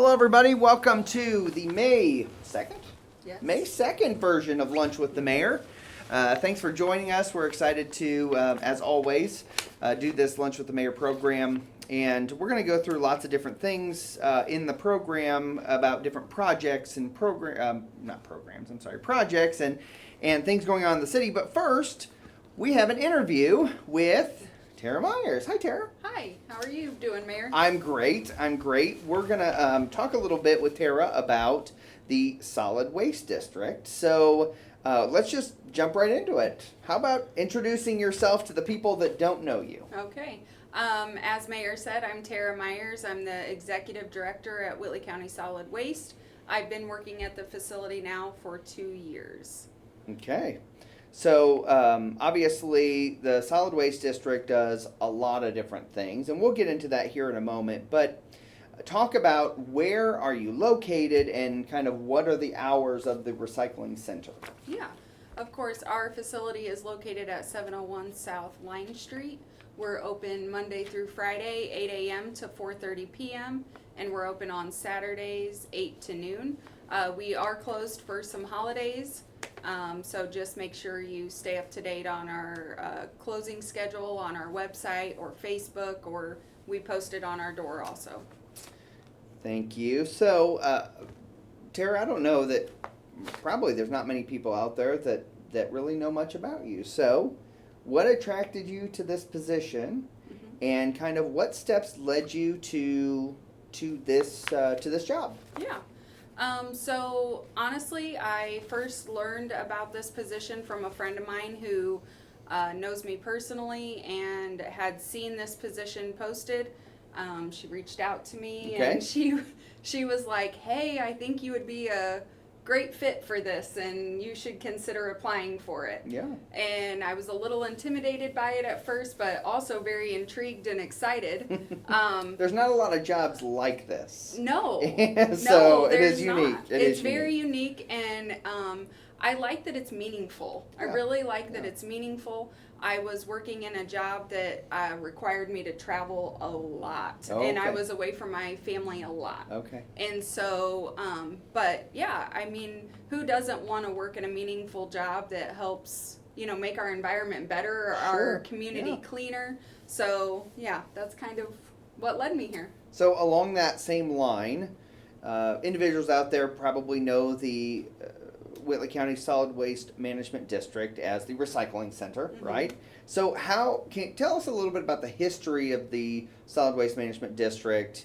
Hello, everybody. Welcome to the May 2nd? Yes. May 2nd version of Lunch with the Mayor. Thanks for joining us. We're excited to, as always, do this Lunch with the Mayor program. And we're going to go through lots of different things in the program about different projects and projects and things going on in the city. But first, we have an interview with Tara Myers. Hi, Tara. Hi, how are you doing, Mayor? I'm great. We're going to talk a little bit with Tara about the Solid Waste District. So let's just jump right into it. How about introducing yourself to the people that don't know you? Okay. As Mayor said, I'm Tara Myers. I'm the Executive Director at Whitley County Solid Waste. I've been working at the facility now for 2 years. Okay. So obviously the Solid Waste District does a lot of different things, and we'll get into that here in a moment. But talk about where are you located and kind of what are the hours of the recycling center? Yeah, of course, our facility is located at 701 South Line Street. We're open Monday through Friday, 8 a.m. to 4:30 p.m., and we're open on Saturdays, 8 to noon. We are closed for some holidays, so just make sure you stay up to date on our closing schedule on our website or Facebook, or we post it on our door also. Thank you. So, Tara, I don't know that probably there's not many people out there that really know much about you. So, what attracted you to this position, and kind of what steps led you to this job? Yeah. So honestly, I first learned about this position from a friend of mine who knows me personally and had seen this position posted. She reached out to me, Okay. and she was like, "Hey, I think you would be a great fit for this, and you should consider applying for it." Yeah. And I was a little intimidated by it at first, but also very intrigued and excited. There's not a lot of jobs like this. No, So no, it is there's unique. not. It It's is very unique, and I like that it's meaningful. I Yeah. really like that Yeah. it's meaningful. I was working in a job that required me to travel a lot, and I Okay. was away from my family a lot. Okay. And so, but yeah, I mean, who doesn't want to work in a meaningful job that helps, make our environment better, Sure. our community Yeah. cleaner? So, yeah, that's kind of what led me here. So along that same line, individuals out there probably know the Whitley County Solid Waste Management District as the recycling center, right? So can you tell us a little bit about the history of the Solid Waste Management District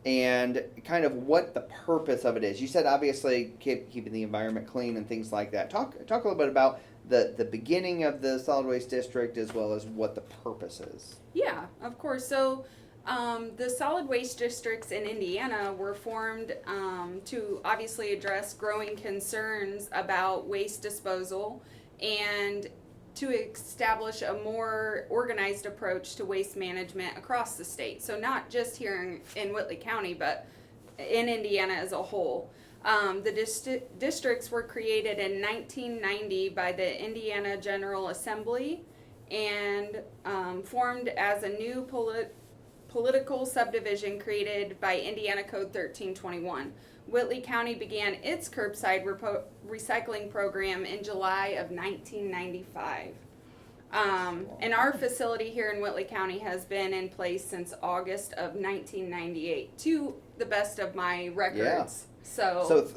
and kind of what the purpose of it is? You said obviously keeping the environment clean and things like that. Talk a little bit about the beginning of the Solid Waste District as well as what the purpose is. Yeah, of course. So the solid waste districts in Indiana were formed to obviously address growing concerns about waste disposal and to establish a more organized approach to waste management across the state. So not just here in Whitley County, but in Indiana as a whole. The districts were created in 1990 by the Indiana General Assembly and formed as a new political subdivision created by Indiana Code 1321. Whitley County began its curbside recycling program in July of 1995. And our facility here in Whitley County has been in place since August of 1998, to the best of my records. So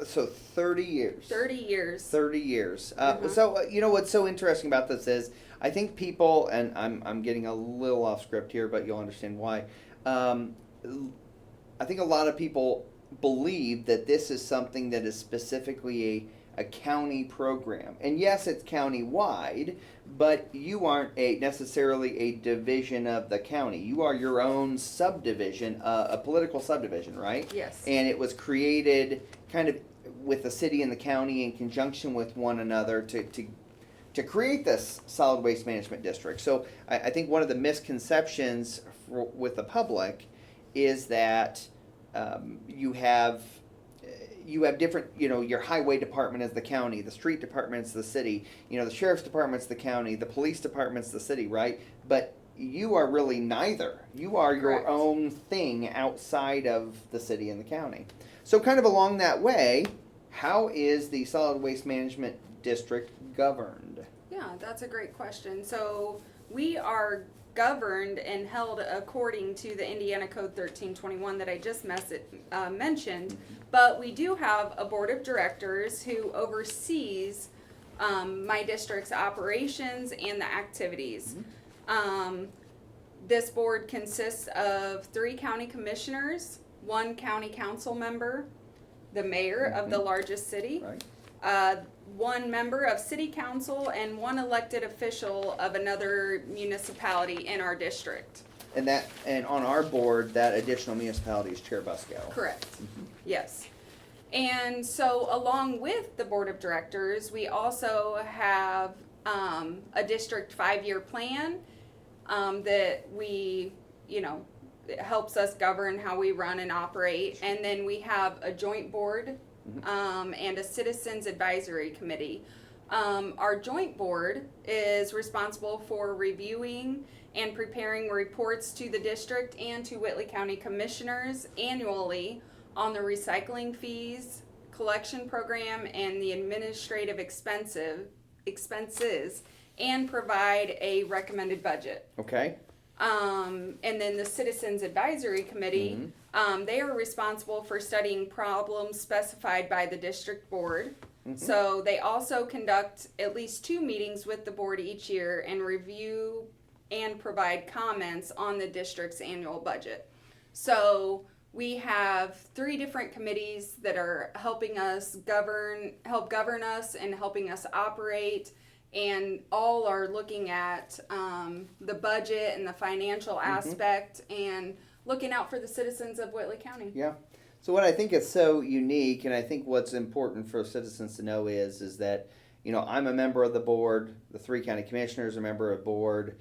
30 years. 30 years. 30 years. So what's so interesting about this is I think people, and I'm getting a little off script here, but you'll understand why. I think a lot of people believe that this is something that is specifically a county program. And yes, it's county-wide, but you aren't necessarily a division of the county. You are your own subdivision, a political subdivision, right? Yes. And it was created kind of with the city and the county in conjunction with one another to create this solid waste management district. So I think one of the misconceptions with the public is that you have different, your highway department is the county, the street department is the city, the sheriff's department's the county, the police department's the city, right? But you are really neither. You are your Correct. own thing outside of the city and the county. So kind of along that way, how is the solid waste management district governed? Yeah, that's a great question. So we are governed and held according to the Indiana Code 1321 that I just mentioned, but we do have a board of directors who oversees my district's operations and the activities. This board consists of 3 county commissioners, 1 county council member, the mayor of the largest city, Right. 1 member of city council, and 1 elected official of another municipality in our district. And on our board, that additional municipality is Cherubusco. Correct. Yes. And so along with the board of directors, we also have a district 5-year plan that we, it helps us govern how we run and operate. And then we have a joint board and a citizens advisory committee. Our joint board is responsible for reviewing and preparing reports to the district and to Whitley County Commissioners annually on the recycling fees, collection program, and the administrative expenses, and provide a recommended budget. Okay. And then the Citizens Advisory Committee, they are responsible for studying problems specified by the district board. So they also conduct at least 2 meetings with the board each year and review and provide comments on the district's annual budget. So we have 3 different committees that are helping us help govern us and helping us operate, and all are looking at the budget and the financial aspect and looking out for the citizens of Whitley County. Yeah. So what I think is so unique, and I think what's important for citizens to know is that, I'm a member of the board, the 3 county commissioners are a member of the board.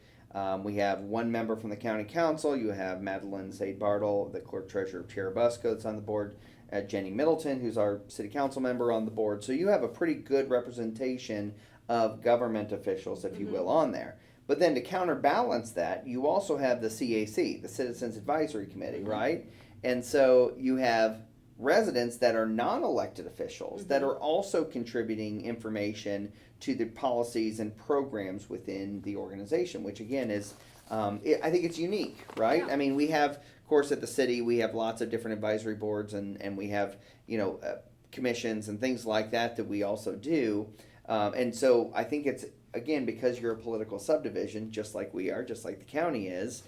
We have 1 member from the county council. You have Madeline Zaid Bartle, the clerk treasurer of Cherubusco, that's on the board. Jenny Middleton, who's our city council member, on the board. So you have a pretty good representation of government officials, if you will, on there. But then to counterbalance that, you also have the CAC, the Citizens Advisory Committee, right? And so you have residents that are non-elected officials that are also contributing information to the policies and programs within the organization, which again is, I think it's unique, right? Yeah. I mean, we have, of course, at the city, we have lots of different advisory boards and we have, commissions and things like that we also do. And so I think it's, again, because you're a political subdivision, just like we are, just like the county is,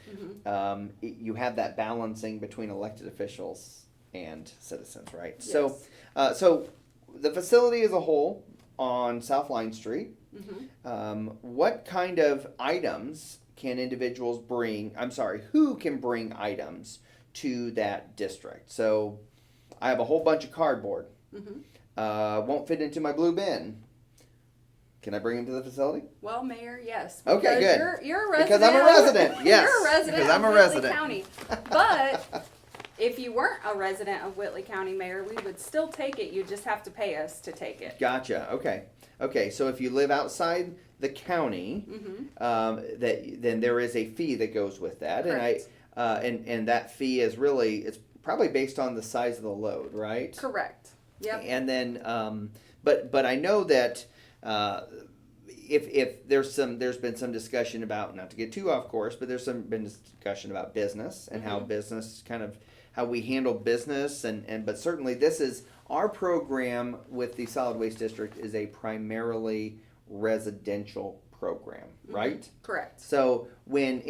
you have that balancing between elected officials and citizens, right? Yes. So the facility as a whole on South Line Street, what kind of items can individuals bring? Who can bring items to that district? So I have a whole bunch of cardboard. Won't fit into my blue bin. Can I bring them to the facility? Well, Mayor, yes. Okay, because good. You're a resident. Because I'm a resident, yes. You're a resident Because I'm of a Whitley resident. County. But if you weren't a resident of Whitley County, Mayor, we would still take it. You just have to pay us to take it. Gotcha. Okay. So if you live outside the county, then there is a fee that goes with that, Correct. and that fee is really, it's probably based on the size of the load, right? Correct. Yep. And then, but I know that if there's been some discussion about, not to get too off course, but there's been discussion about business and how business how we handle business but certainly this is our program with the solid waste district is a primarily residential program, right? Correct. So when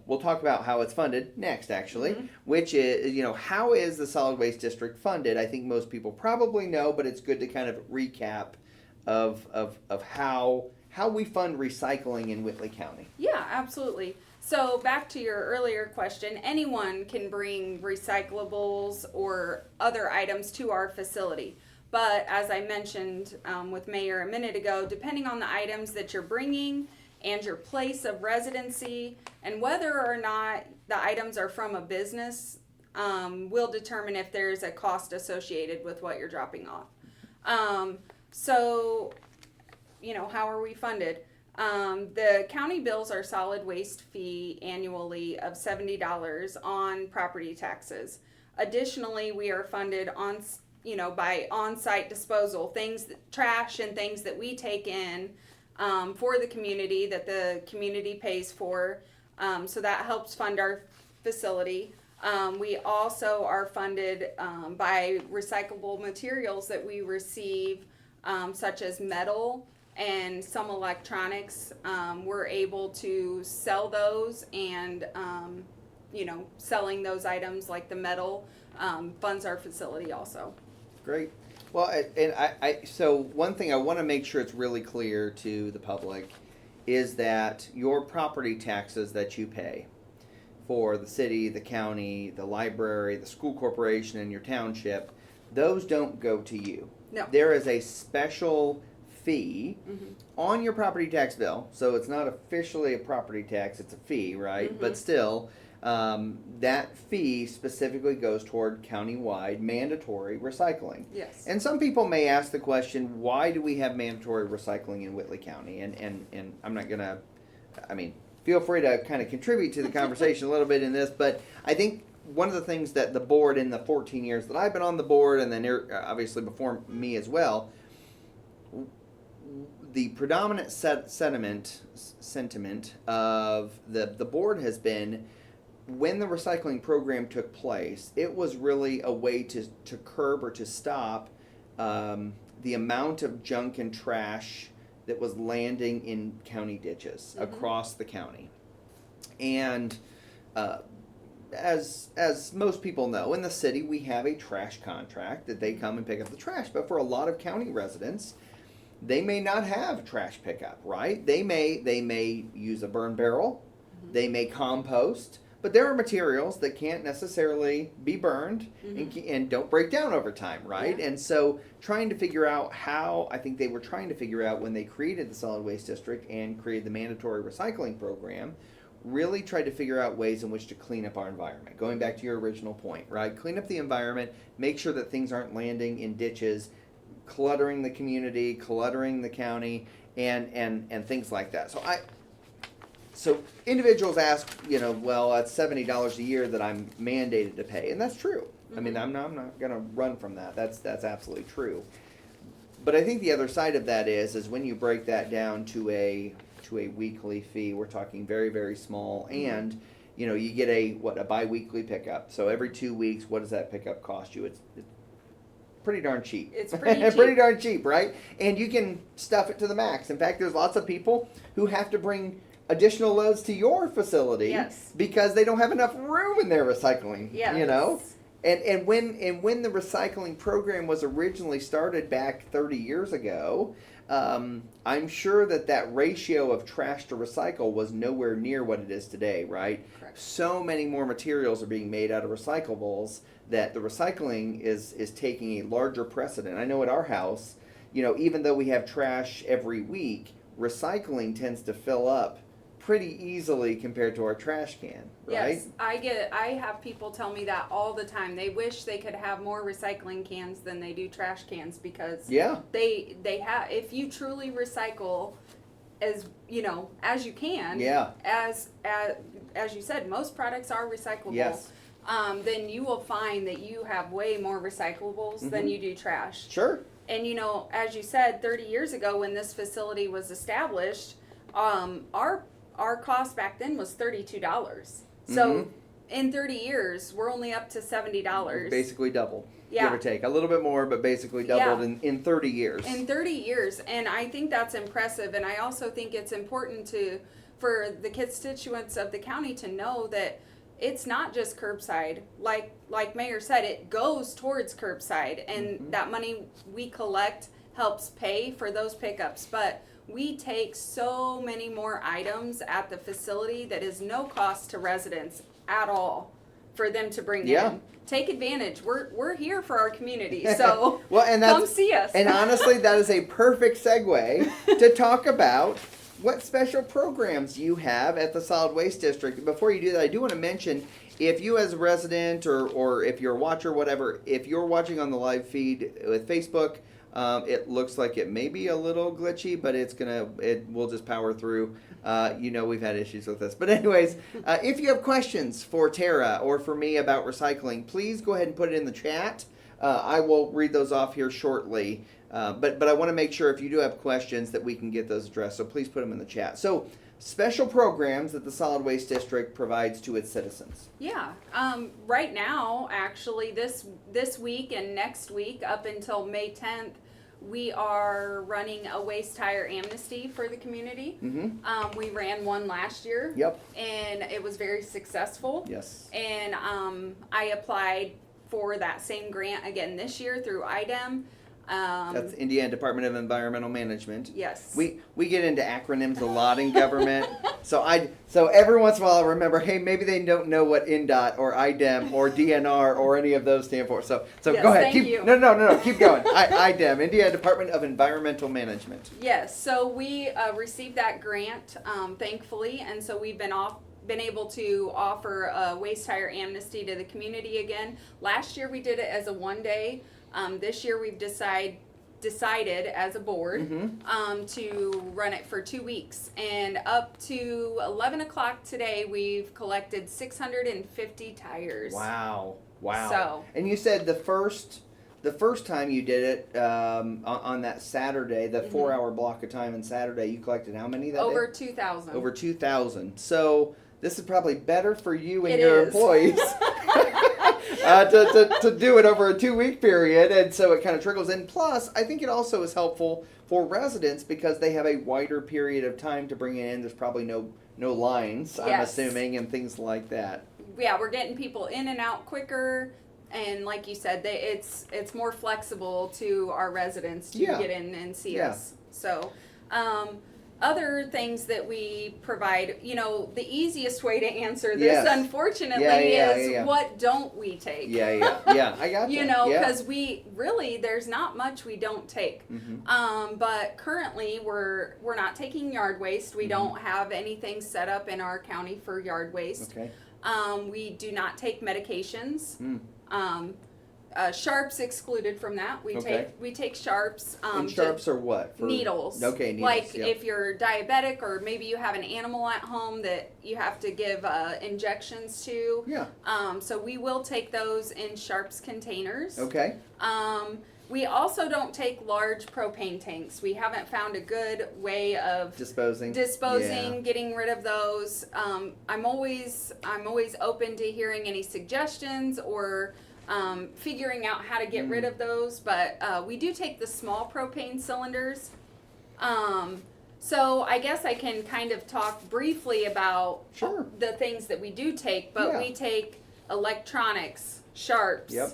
we'll talk about how it's funded next, actually, which is, how is the solid waste district funded? I think most people probably know, but it's good to kind of recap of how we fund recycling in Whitley County. Yeah, absolutely. So back to your earlier question, anyone can bring recyclables or other items to our facility. But as I mentioned with Mayor a minute ago, depending on the items that you're bringing and your place of residency and whether or not the items are from a business, will determine if there's a cost associated with what you're dropping off. So, how are we funded? The county bills our solid waste fee annually of $70 on property taxes. Additionally, we are funded by on-site disposal, trash and things that we take in for the community that the community pays for. So that helps fund our facility. We also are funded by recyclable materials that we receive, such as metal and some electronics. We're able to sell those, and selling those items like the metal funds our facility also. Great. Well, so one thing I want to make sure it's really clear to the public is that your property taxes that you pay for the city, the county, the library, the school corporation, and your township, those don't go to you. No. There is a special fee on your property tax bill, so it's not officially a property tax, it's a fee, right? But still, that fee specifically goes toward countywide mandatory recycling. Yes. And some people may ask the question, why do we have mandatory recycling in Whitley County? And I'm not gonna, feel free to kind of contribute to the conversation a little bit in this, but I think one of the things that the board, in the 14 years that I've been on the board, and then obviously before me as well, the predominant sentiment of the board has been, when the recycling program took place, it was really a way to curb or to stop the amount of junk and trash that was landing in county ditches across the county. And as most people know, in the city we have a trash contract that they come and pick up the trash. But for a lot of county residents, they may not have trash pickup, right? They may use a burn barrel, they may compost, but there are materials that can't necessarily be burned and don't break down over time, right? Yeah. And so trying to figure out how, I think they were trying to figure out when they created the solid waste district and created the mandatory recycling program, really tried to figure out ways in which to clean up our environment. Going back to your original point, right? Clean up the environment, make sure that things aren't landing in ditches, cluttering the community, cluttering the county, and things like that. So individuals ask, well, that's $70 a year that I'm mandated to pay, and that's true. I mean, I'm not going to run from that. That's absolutely true. But I think the other side of that is when you break that down to a weekly fee, we're talking very, very small, and you get a bi-weekly pickup. So every 2 weeks, what does that pickup cost you? It's pretty darn cheap. It's pretty cheap. Pretty darn cheap, right? And you can stuff it to the max. In fact, there's lots of people who have to bring additional loads to your facility because they don't have enough room in their recycling. And when the recycling program was originally started back 30 years ago, I'm sure that ratio of trash to recycle was nowhere near what it is today, right? Correct. So many more materials are being made out of recyclables that the recycling is taking a larger precedent. I know at our house, even though we have trash every week, recycling tends to fill up pretty easily compared to our trash can, right? Yes, I have people tell me that all the time. They wish they could have more recycling cans than they do trash cans, because they have, if you truly recycle as you can, as you said, most products are recyclable. Yes. Then you will find that you have way more recyclables than you do trash. Sure. And as you said, 30 years ago when this facility was established, our cost back then was $32. So in 30 years, we're only up to $70. Basically doubled, give or take. A little bit more, but basically doubled in 30 years. In 30 years, and I think that's impressive. And I also think it's important for the constituents of the county to know that it's not just curbside. Like Mayor said, it goes towards curbside, and that money we collect helps pay for those pickups. But we take so many more items at the facility that is no cost to residents at all for them to bring in. Take advantage. We're here for our community, so come see us. And honestly, that is a perfect segue to talk about what special programs you have at the Solid Waste District. Before you do that, I do want to mention, if you as a resident or if you're a watcher, whatever, if you're watching on the live feed with Facebook, It looks like it may be a little glitchy, but we'll just power through. We've had issues with this. But anyways, if you have questions for Tara or for me about recycling, please go ahead and put it in the chat. I will read those off here shortly. But I want to make sure if you do have questions that we can get those addressed. So please put them in the chat. So special programs that the Solid Waste District provides to its citizens. Yeah. Right now, actually, this week and next week, up until May 10th, we are running a waste tire amnesty for the community. Mm-hmm. We ran one last year. Yep. And it was very successful. Yes. And I applied for that same grant again this year through IDEM. That's Indiana Department of Environmental Management. Yes. We get into acronyms a lot in government. So every once in a while I remember, hey, maybe they don't know what INDOT or IDEM or DNR or any of those stand for. So yes, go ahead. Thank you. No, keep going. IDEM, Indiana Department of Environmental Management. Yes. So we received that grant, thankfully, and so we've been able to offer a waste tire amnesty to the community again. Last year we did it as a 1 day. This year we've decided as a board to run it for 2 weeks. And up to 11 o'clock today, we've collected 650 tires. Wow. So. And you said the first time you did it on that Saturday, the 4-hour block of time on Saturday, you collected how many that Over day? 2,000. Over 2,000. So this is probably better for you and It your is. employees to do it over a 2-week period, and so it kind of trickles in. Plus, I think it also is helpful for residents because they have a wider period of time to bring it in. There's probably no lines, I'm Yes. assuming, and things like that. Yeah, we're getting people in and out quicker. And like you said, it's more flexible to our residents to Yeah. get in and see Yeah. us. So, other things that we provide, the easiest way to answer this, Yes. unfortunately, is Yeah. what don't we take? Yeah, I got You that. know, Yeah. because there's not much we don't take. But currently we're not taking yard waste. We don't have anything set up in our county for yard waste. Okay. We do not take medications. Mm. Sharps excluded from that. Okay. We take sharps. And sharps are what? Needles. Okay, needles. Like yeah. if you're diabetic or maybe you have an animal at home that you have to give injections to. Yeah. So we will take those in sharps containers. Okay. We also don't take large propane tanks. We haven't found a good way of Disposing. disposing, getting rid of those. I'm always open to hearing any suggestions or figuring out how to get rid of those. But we do take the small propane cylinders. So I guess I can kind of talk briefly about Sure. the things that we do take. But Yeah. we take electronics, sharps. Yep.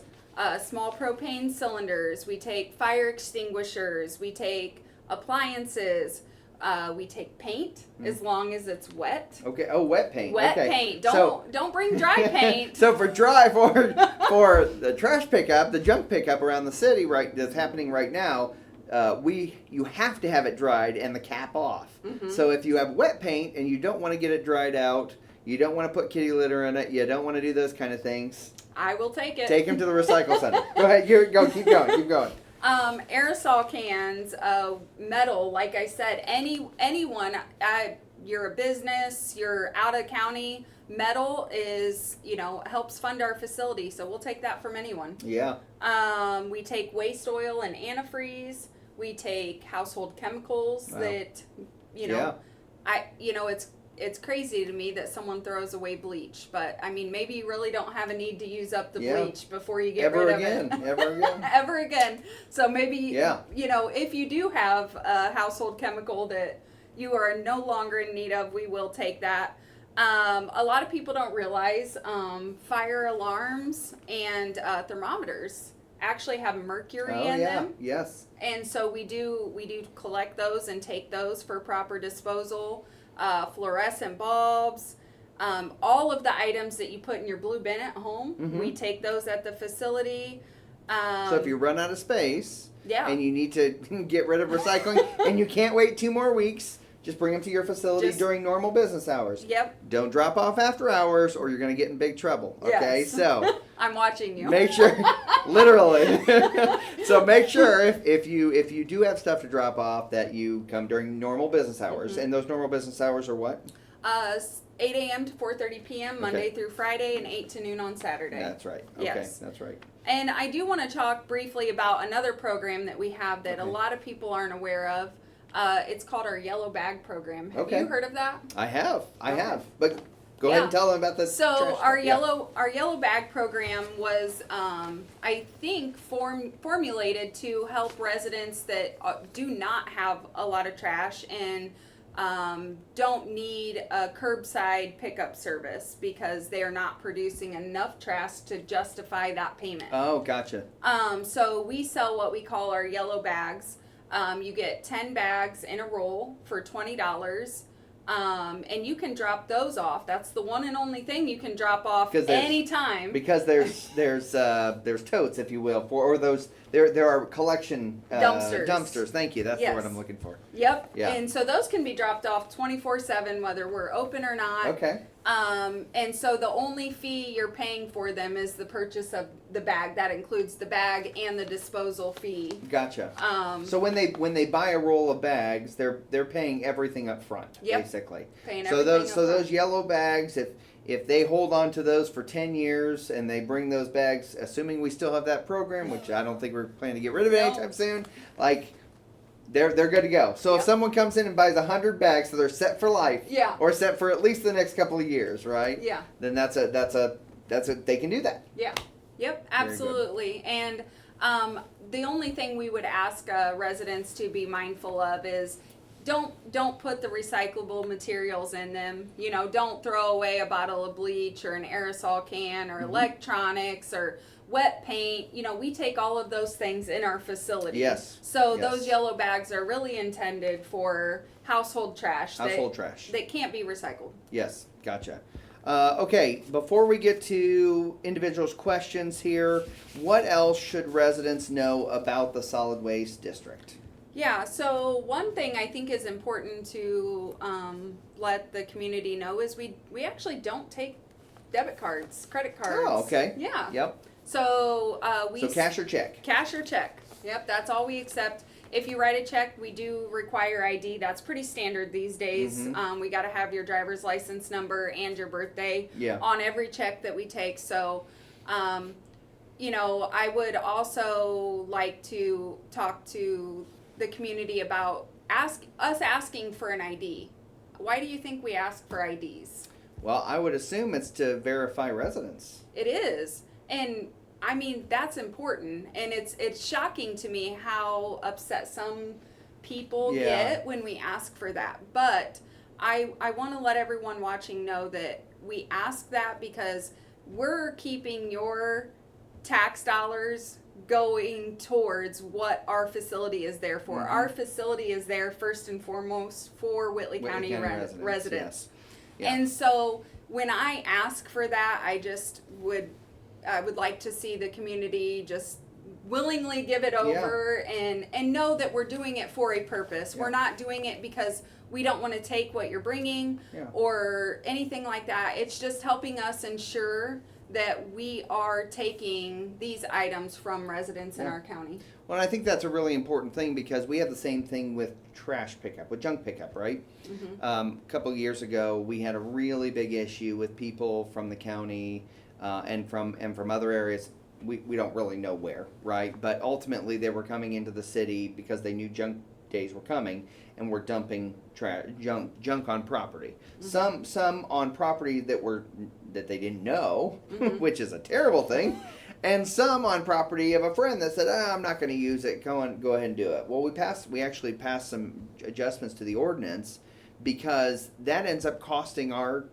Small propane cylinders. We take fire extinguishers. We take appliances. We take paint as long as it's wet. Okay. Oh, wet paint. Wet okay. paint. So- Don't bring dry paint. So for the trash pickup, the junk pickup around the city that's happening right now, you have to have it dried and the cap off. So if you have wet paint and you don't want to get it dried out, you don't want to put kitty litter in it, you don't want to do those kind of things, I will take it. take them to the recycle center. Go ahead. Keep going. Aerosol cans, metal. Like I said, anyone. You're a business. You're out of county. Metal is helps fund our facility, so we'll take that from anyone. Yeah. We take waste oil and antifreeze. We take household chemicals Wow. that it's crazy to me that someone throws away bleach, but I mean maybe you really don't have a need to use up the bleach before you get rid of it. Ever again. Ever again. So maybe Yeah. if you do have a household chemical that you are no longer in need of, we will take that. A lot of people don't realize fire alarms and thermometers actually have mercury Oh in yeah. them, Yes. and so we do collect those and take those for proper disposal. Fluorescent bulbs, all of the items that you put in your blue bin at home, we take those at the facility. So if you run out of space Yeah. and you need to get rid of recycling and you can't wait 2 more weeks, Just bring them to your facility Just- during normal business hours. Yep. Don't drop off after hours or you're going to get in big trouble. Okay, Yes. so I'm watching you. make sure, literally. So make sure if you do have stuff to drop off that you come during normal business hours. And those normal business hours are what? 8 a.m. to 4:30 p.m. Monday through Friday, and 8 to noon on Saturday. That's right. Okay, Yes. that's right. And I do want to talk briefly about another program that we have that a Okay. lot of people aren't aware of. It's called our Yellow Bag Program. Have Okay. you heard of that? I have. Okay. But go ahead and Yeah. tell them about the So trash our stuff. Yeah. yellow bag program was, I think, formulated to help residents that do not have a lot of trash and don't need a curbside pickup service because they are not producing enough trash to justify that payment. Oh, gotcha. So we sell what we call our yellow bags. You get 10 bags in a roll for $20. And you can drop those off. That's the one and only thing you can drop off 'Cause there's- anytime. Because there's totes, if you will, or those there are collection Dumpsters. Dumpsters. Thank you. That's the Yes. word I'm looking for. Yep. Yeah. And so those can be dropped off 24/7 whether we're open or not. Okay. And so the only fee you're paying for them is the purchase of the bag. That includes the bag and the disposal fee. Gotcha. Um, So when they buy a roll of bags, they're paying everything up front, Yep. basically. paying So everything those up front. yellow bags, if they hold on to those for 10 years and they bring those bags, assuming we still have that program, which I don't think we're planning to get rid of No. anytime soon, like they're good to go. So if Yep. someone comes in and buys 100 bags, so they're set for life, Yeah. or set for at least the next couple of years, right? Yeah. Then that's a they can do that. Yeah. Yep, Very good. absolutely. And the only thing we would ask residents to be mindful of is don't put the recyclable materials in them. You know, don't throw away a bottle of bleach or an aerosol can or electronics or wet paint. You know, we take all of those things in our facility. Yes. So Yes. those yellow bags are really intended for household trash Household trash. that can't be recycled. Yes, gotcha. Okay, before we get to individuals' questions here, what else should residents know about the solid waste district? Yeah, so one thing I think is important to let the community know is we actually don't take debit cards, credit cards. Oh, okay. Yeah. Yep. So So cash or check? cash or check. Yep, that's all we accept. If you write a check, we do require ID. That's pretty standard these days. Mhm. We got to have your driver's license number and your birthday Yeah. on every check that we take. So, you know, I would also like to talk to the community about asking for an ID. Why do you think we ask for IDs? Well, I would assume it's to verify residence. It is. And I mean, that's important. And it's shocking to me how upset some people Yeah. get when we ask for that. But I want to let everyone watching know that we ask that because we're keeping your tax dollars going towards what our facility is there for. Mhm. Our facility is there first and foremost for Whitley County, residents. Yeah. And so when I ask for that, I would like to see the community just willingly give it over and know that we're doing it for a purpose. Yeah. We're not doing it because we don't want to take what you're bringing Yeah. or anything like that. It's just helping us ensure that we are taking these items from residents in Yeah. our county. Well, I think that's a really important thing because we have the same thing with trash pickup, with junk pickup, right? Mhm. A couple of years ago, we had a really big issue with people from the county and from other areas. We don't really know where, right? But ultimately, they were coming into the city because they knew junk days were coming and were dumping junk on property. Mm-hmm. Some on property that they didn't know, Mhm. which is a terrible thing. And some on property of a friend that said, I'm not going to use it. Go ahead and do it. Well, we actually passed some adjustments to the ordinance because that ends up costing our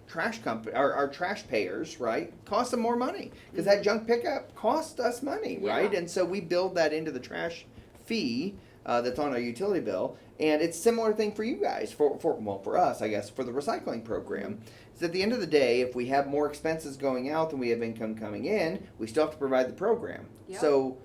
trash company, our trash payers, right? Cost them more money because that junk pickup cost us money, right? Yeah. And so we build that into the trash fee that's on our utility bill. And it's a similar thing for you guys, for us, I guess, for the recycling program. So at the end of the day, if we have more expenses going out than we have income coming in, we still have to provide the program. Yep. So,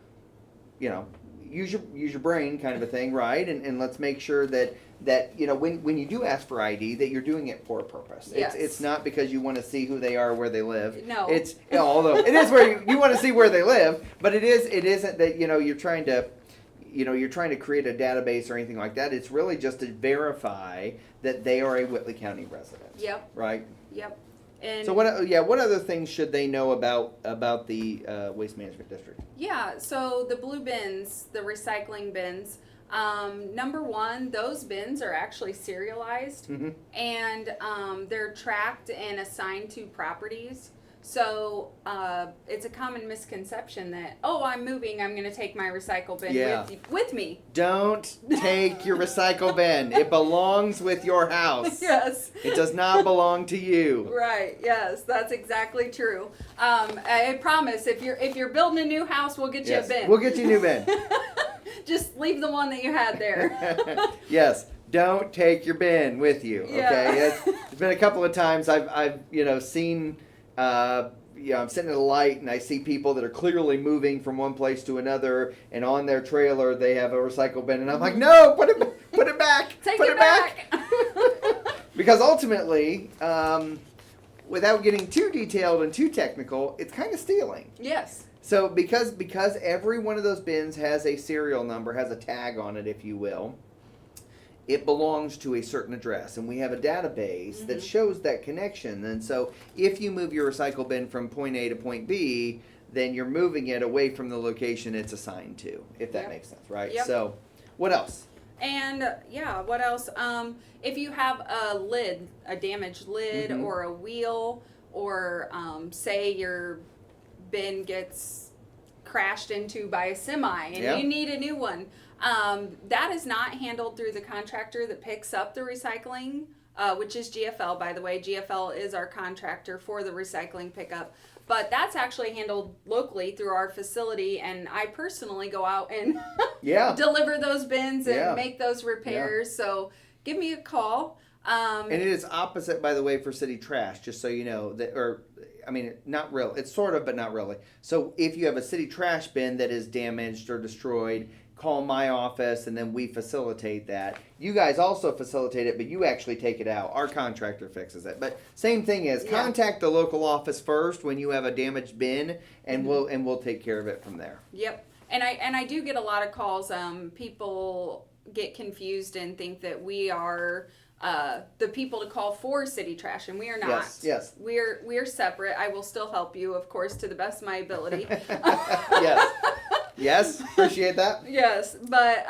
you know, use your brain kind of a thing, right? And let's make sure that when you do ask for ID, that you're doing it for a purpose. Yes. It's not because you want to see who they are, where they live. No. It's although it is where you want to see where they live, but it isn't that you're trying to create a database or anything like that. It's really just to verify that they are a Whitley County resident. Yep. Right. Yep. And So what other things should they know about the waste management district? yeah, so the blue bins, the recycling bins, number one, those bins are actually serialized, Mhm. and they're tracked and assigned to properties. So it's a common misconception that, oh, I'm moving, I'm going to take my recycle bin Yeah. with me. Don't take your recycle bin. It belongs with your house. Yes. It does not belong to you. Right. Yes, that's exactly true. I promise, if you're building a new house, we'll get you Yes. a bin. We'll get you a new bin. Just leave the one that you had there. Yes. Don't take your bin with you. Okay. Yeah. It's been a couple of times I've seen. I'm sitting at a light and I see people that are clearly moving from one place to another, and on their trailer they have a recycle bin, and I'm like, no, put it back, Take put it back. Because ultimately, without getting too detailed and too technical, it's kind of stealing. Yes. So because every one of those bins has a serial number, has a tag on it, if you will, it belongs to a certain address, and we have a database that shows that connection. And so if you move your recycle bin from point A to point B, then you're moving it away from the location it's assigned to, if that Yep. makes sense, right? Yep. So what else? And yeah, what else? If you have a lid, a damaged lid, Mhm. or a wheel, or say your bin gets crashed into by a semi and Yeah. you need a new one, that is not handled through the contractor that picks up the recycling, which is GFL, by the way. GFL is our contractor for the recycling pickup. But that's actually handled locally through our facility, and I personally go out and Yeah. deliver those bins and Yeah. make those repairs. So give me a call. And it is opposite, by the way, for city trash, just so you know. Not real. It's sort of, but not really. So if you have a city trash bin that is damaged or destroyed, call my office, and then we facilitate that. You guys also facilitate it, but you actually take it out. Our contractor fixes it. But same thing is, Yeah. contact the local office first when you have a damaged bin, and we'll take care of it from there. Yep. And I do get a lot of calls. People get confused and think that we are the people to call for city trash, and we are not. Yes. We're separate. I will still help you, of course, to the best of my ability. Yes, appreciate that. Yes, but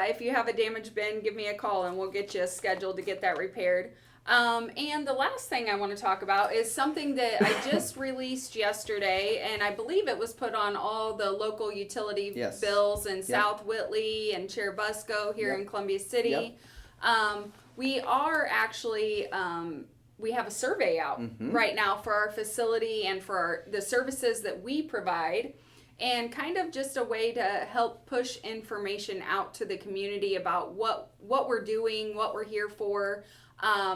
if you have a damaged bin, give me a call and we'll get you scheduled to get that repaired. And the last thing I want to talk about is something that I just released yesterday, and I believe it was put on all the local utility Yes. bills in South Whitley and Cherubusco here in Columbia City. We are actually we have a survey out right now for our facility and for the services that we provide, and kind of just a way to help push information out to the community about what we're doing, what we're here for.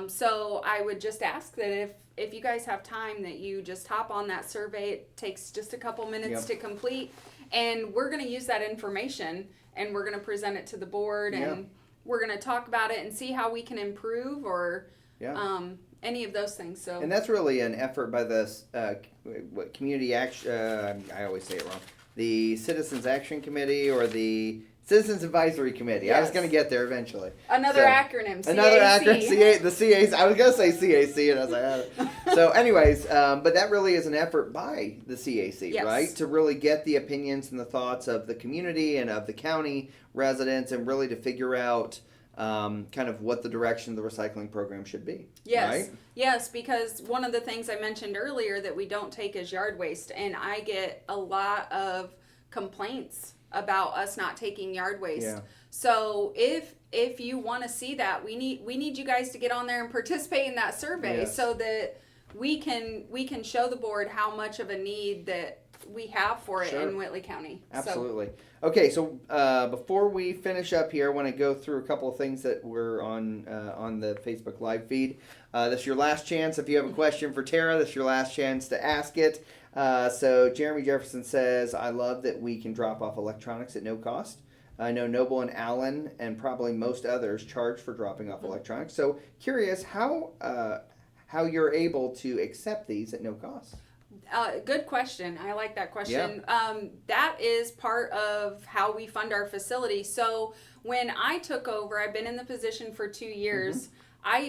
So I would just ask that if you guys have time, that you just hop on that survey. It takes just a couple minutes to complete, and we're going to use that information and we're going to present it to the board, and we're going to talk about it and see how we can improve or any of those things. So, and that's really an effort by the community action. I always say it wrong. The Citizens Action Committee or the Citizens Advisory Committee. I was Yes. going to get there eventually. Another acronym. Another CAC. acronym. The CAC. I was going to say CAC, and I was like, so anyways, but that really is an effort by the CAC, Yes. right? To really get the opinions and the thoughts of the community and of the county residents, and really to figure out kind of what the direction of the recycling program should be. Yes. Right? Yes, because one of the things I mentioned earlier that we don't take is yard waste, and I get a lot of complaints about us not taking yard waste. Yeah. So if you want to see that, we need you guys to get on there and participate in that survey, Yes. so that we can show the board how much of a need that we have for it Sure. in Whitley County. Absolutely. Okay, so before we finish up here, I want to go through a couple of things that were on the Facebook Live feed. This is your last chance. If you have a question for Tara, this is your last chance to ask it. So Jeremy Jefferson says, I love that we can drop off electronics at no cost. I know Noble and Allen and probably most others charge for dropping off electronics. So curious how you're able to accept these at no cost. Good question. I like that question. That is part of how we fund our facility. So when I took over, I've been in the position for 2 years.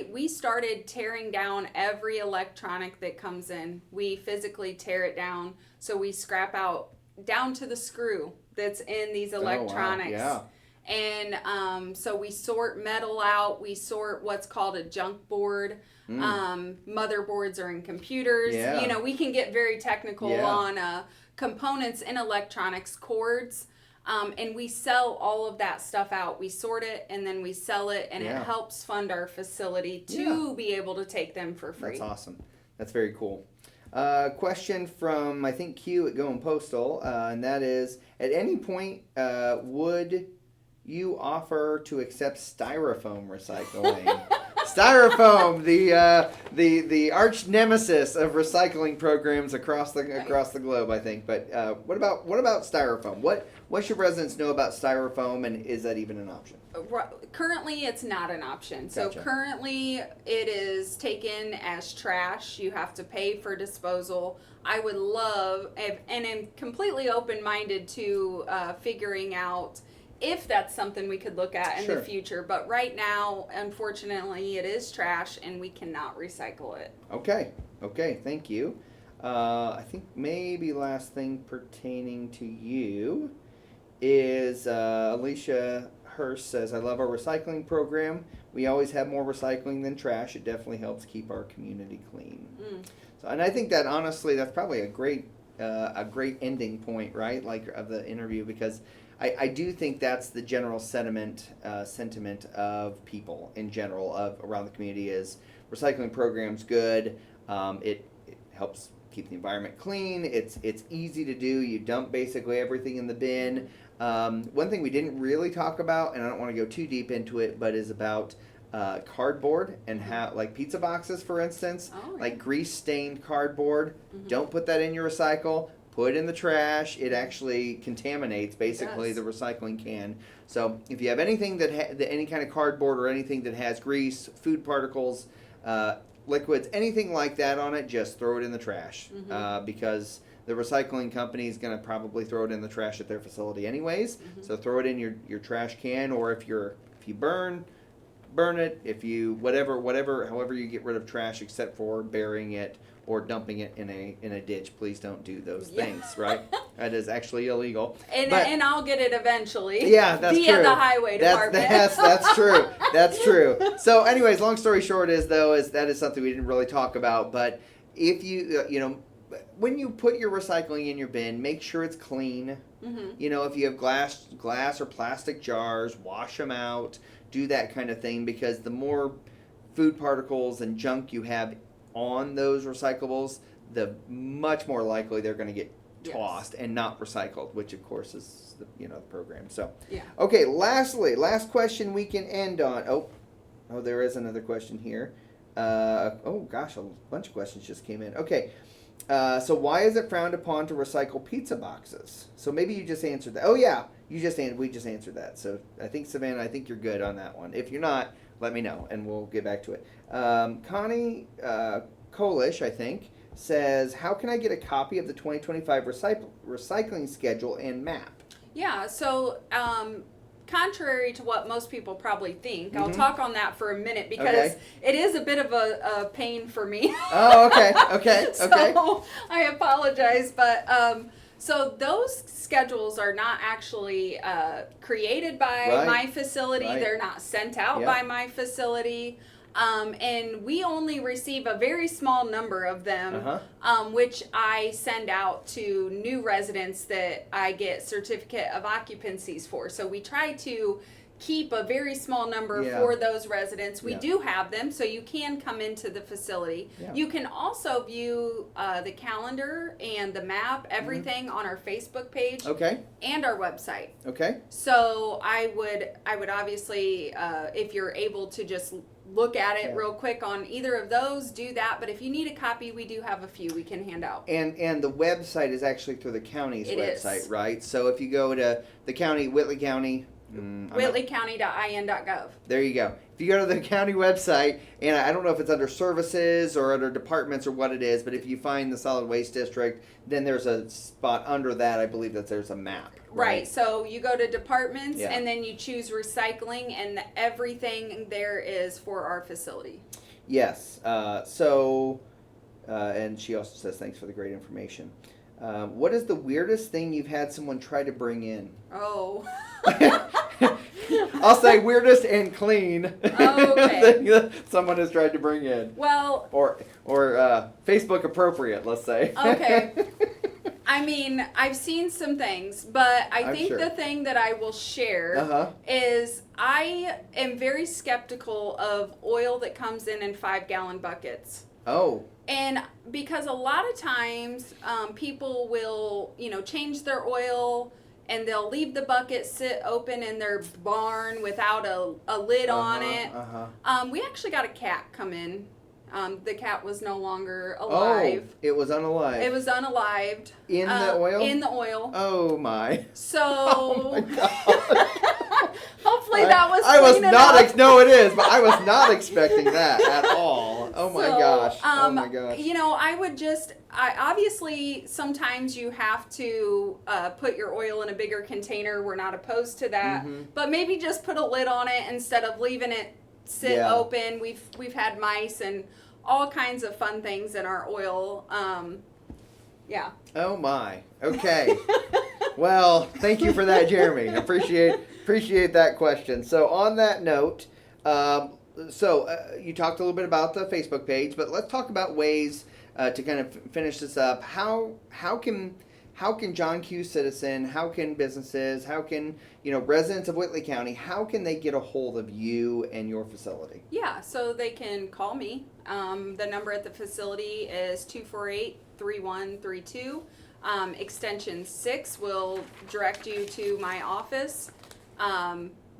We started tearing down every electronic that comes in. We physically tear it down. So we scrap out down to the screw that's in these electronics. Oh, wow. Yeah. And so we sort metal out. We sort what's called a junk board. Motherboards are in computers. Yeah. You know, we can get very technical Yeah. on components in electronics, cords. And we sell all of that stuff out. We sort it and then we sell it, and Yeah. it helps fund our facility to be able to take them for free. That's awesome. That's very cool. Question from, I think, Q at Going Postal, and that is, at any point, would you offer to accept styrofoam recycling? Styrofoam, the arch nemesis of recycling programs across the globe, I think. But what about styrofoam? What should residents know about styrofoam, and is that even an option? Currently, it's not an option. Gotcha. So currently, it is taken as trash. You have to pay for disposal. I would love, and I'm completely open-minded to figuring out if that's something we could look at in Sure. the future. But right now, unfortunately, it is trash, and we cannot recycle it. Okay, thank you. I think maybe last thing pertaining to you is Alicia Hurst says, I love our recycling program. We always have more recycling than trash. It definitely helps keep our community clean. So, and I think that honestly, that's probably a great ending point, right? Like of the interview, because I do think that's the general sentiment of people in general around the community is recycling programs good. It helps keep the environment clean. It's easy to do. You dump basically everything in the bin. One thing we didn't really talk about, and I don't want to go too deep into it, but is about cardboard and how, like pizza boxes, for instance, like grease-stained cardboard. Don't put that in your recycle. Put it in the trash. It actually contaminates basically the recycling can. So if you have anything any kind of cardboard or anything that has grease, food particles, liquids, anything like that on it, just throw it in the trash because the recycling company is going to probably throw it in the trash at their facility anyways. So throw it in your trash can, or if you burn it. If you however you get rid of trash, except for burying it or dumping it in a ditch, please don't do those things. Right? That is actually illegal. And I'll get it eventually. Yeah, that's via true. the highway department. That's true. That's true. So, anyways, long story short is that is something we didn't really talk about. But if you when you put your recycling in your bin, make sure it's clean. If you have glass or plastic jars, wash them out. Do that kind of thing, because the more food particles and junk you have on those recyclables, the much more likely they're going to get tossed and not recycled, which of course is the program. So okay, last question we can end on. Oh, there is another question here. Oh gosh, a bunch of questions just came in. Okay. So why is it frowned upon to recycle pizza boxes? So maybe you just answered that. Oh yeah, we just answered that. So I think, Savannah, you're good on that one. If you're not, let me know and we'll get back to it. Connie Kolish, I think, says, how can I get a copy of the 2025 recycling schedule and map? Yeah, so contrary to what most people probably think, I'll talk on that for a minute because it is a bit of a pain for me. Oh, okay. So I apologize, but so those schedules are not actually created by my facility. Right. They're not sent out by my facility. And we only receive a very small number of them, which I send out to new residents that I get certificate of occupancies for. So we try to keep a very small number for those residents. We do have them, so you can come into the facility. You can also view the calendar and the map, everything on our Facebook page and our website. Okay. So I would obviously, if you're able to just look at it Yeah. real quick on either of those, do that. But if you need a copy, we do have a few we can hand out. And the website is actually through the county's It website, is. right? So if you go to the county, Whitley County, WhitleyCounty.in.gov. there you go. If you go to the county website, and I don't know if it's under services or under departments or what it is, but if you find the solid waste district, then there's a spot under that. I believe that there's a map. Right. So you go to departments Yeah. and then you choose recycling, and everything there is for our facility. Yes. And she also says thanks for the great information. What is the weirdest thing you've had someone try to bring in? Oh. I'll say weirdest and clean. Oh, okay. thing that someone has tried to bring in, Well, or Facebook appropriate, let's say. okay. I mean, I've seen some things, but I I'm think sure. the thing that I will share Uh-huh. is I am very skeptical of oil that comes in 5-gallon buckets. Oh. And because a lot of times people will, change their oil and they'll leave the bucket sit open in their barn without a lid on it. Uh-huh. We actually got a cat come in. The cat was no longer Oh, alive. it was unalive. It was unalived. In the oil? In the oil. Oh my. So Oh my God. hopefully that was I was clean not enough. no it is, but I was not expecting that at all. Oh my So, gosh. Oh my gosh. I would just, obviously sometimes you have to put your oil in a bigger container. We're not opposed to that, Mhm. but maybe just put a lid on it instead of leaving it sit Yeah. open. We've had mice and all kinds of fun things in our oil. Yeah. Oh my. Okay. Well, thank you for that, Jeremy. Appreciate that question. So on that note, you talked a little bit about the Facebook page, but let's talk about ways to kind of finish this up. How can John Q. Citizen, how can businesses, how can residents of Whitley County, how can they get a hold of you and your facility? Yeah, so they can call me. The number at the facility is 248-3132. Extension 6 will direct you to my office.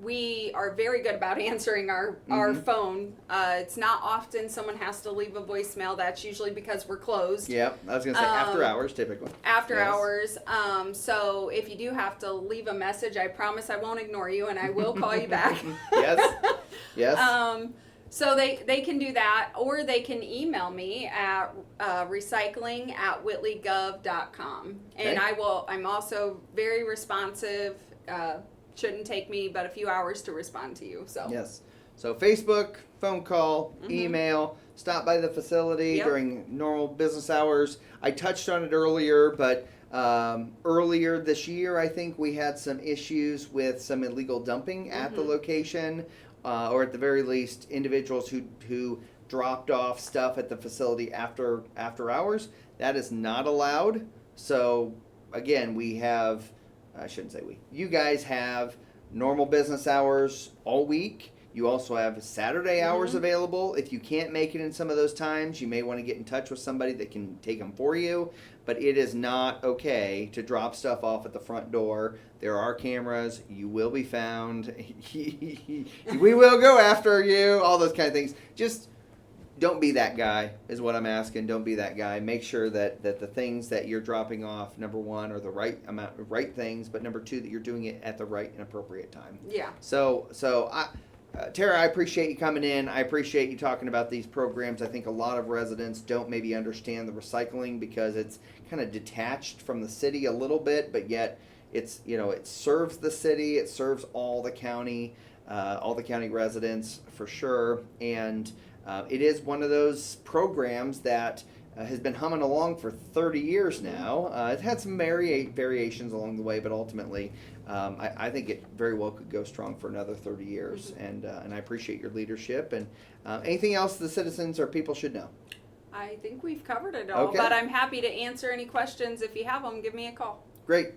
We are very good about answering our phone. It's not often someone has to leave a voicemail. That's usually because we're closed. Yep, I was going to say after hours typically. After Yes. hours. So if you do have to leave a message, I promise I won't ignore you and I will call you back. Yes. So they can do that, or they can email me at recycling@whitleygov.com. And Okay. I'm also very responsive. Shouldn't take me but a few hours to respond to you. So Yes. So Facebook, phone call, Mhm. email, stop by the facility Yep. during normal business hours. I touched on it earlier, but earlier this year, I think we had some issues with some illegal dumping at the Mhm. location, or at the very least, individuals who dropped off stuff at the facility after hours. That is not allowed. So again, we have. I shouldn't say we. You guys have normal business hours all week. You also have Saturday hours Mhm. available. If you can't make it in some of those times, you may want to get in touch with somebody that can take them for you. But it is not okay to drop stuff off at the front door. There are cameras. You will be found. We will go after you. All those kind of things. Just don't be that guy is what I'm asking. Don't be that guy. Make sure that the things that you're dropping off, number one, are the right amount, right things, but number two, that you're doing it at the right and appropriate time. yeah. So Tara, I appreciate you coming in. I appreciate you talking about these programs. I think a lot of residents don't maybe understand the recycling because it's kind of detached from the city a little bit, but yet it's, it serves the city, it serves all the county residents for sure. And it is one of those programs that has been humming along for 30 years now. It had some variations along the way, but ultimately, I think it very well could go strong for another 30 years. Mm-hmm. And I appreciate your leadership. And anything else the citizens or people should know? I think we've covered it all, Okay. but I'm happy to answer any questions. If you have them, give me a call. Great.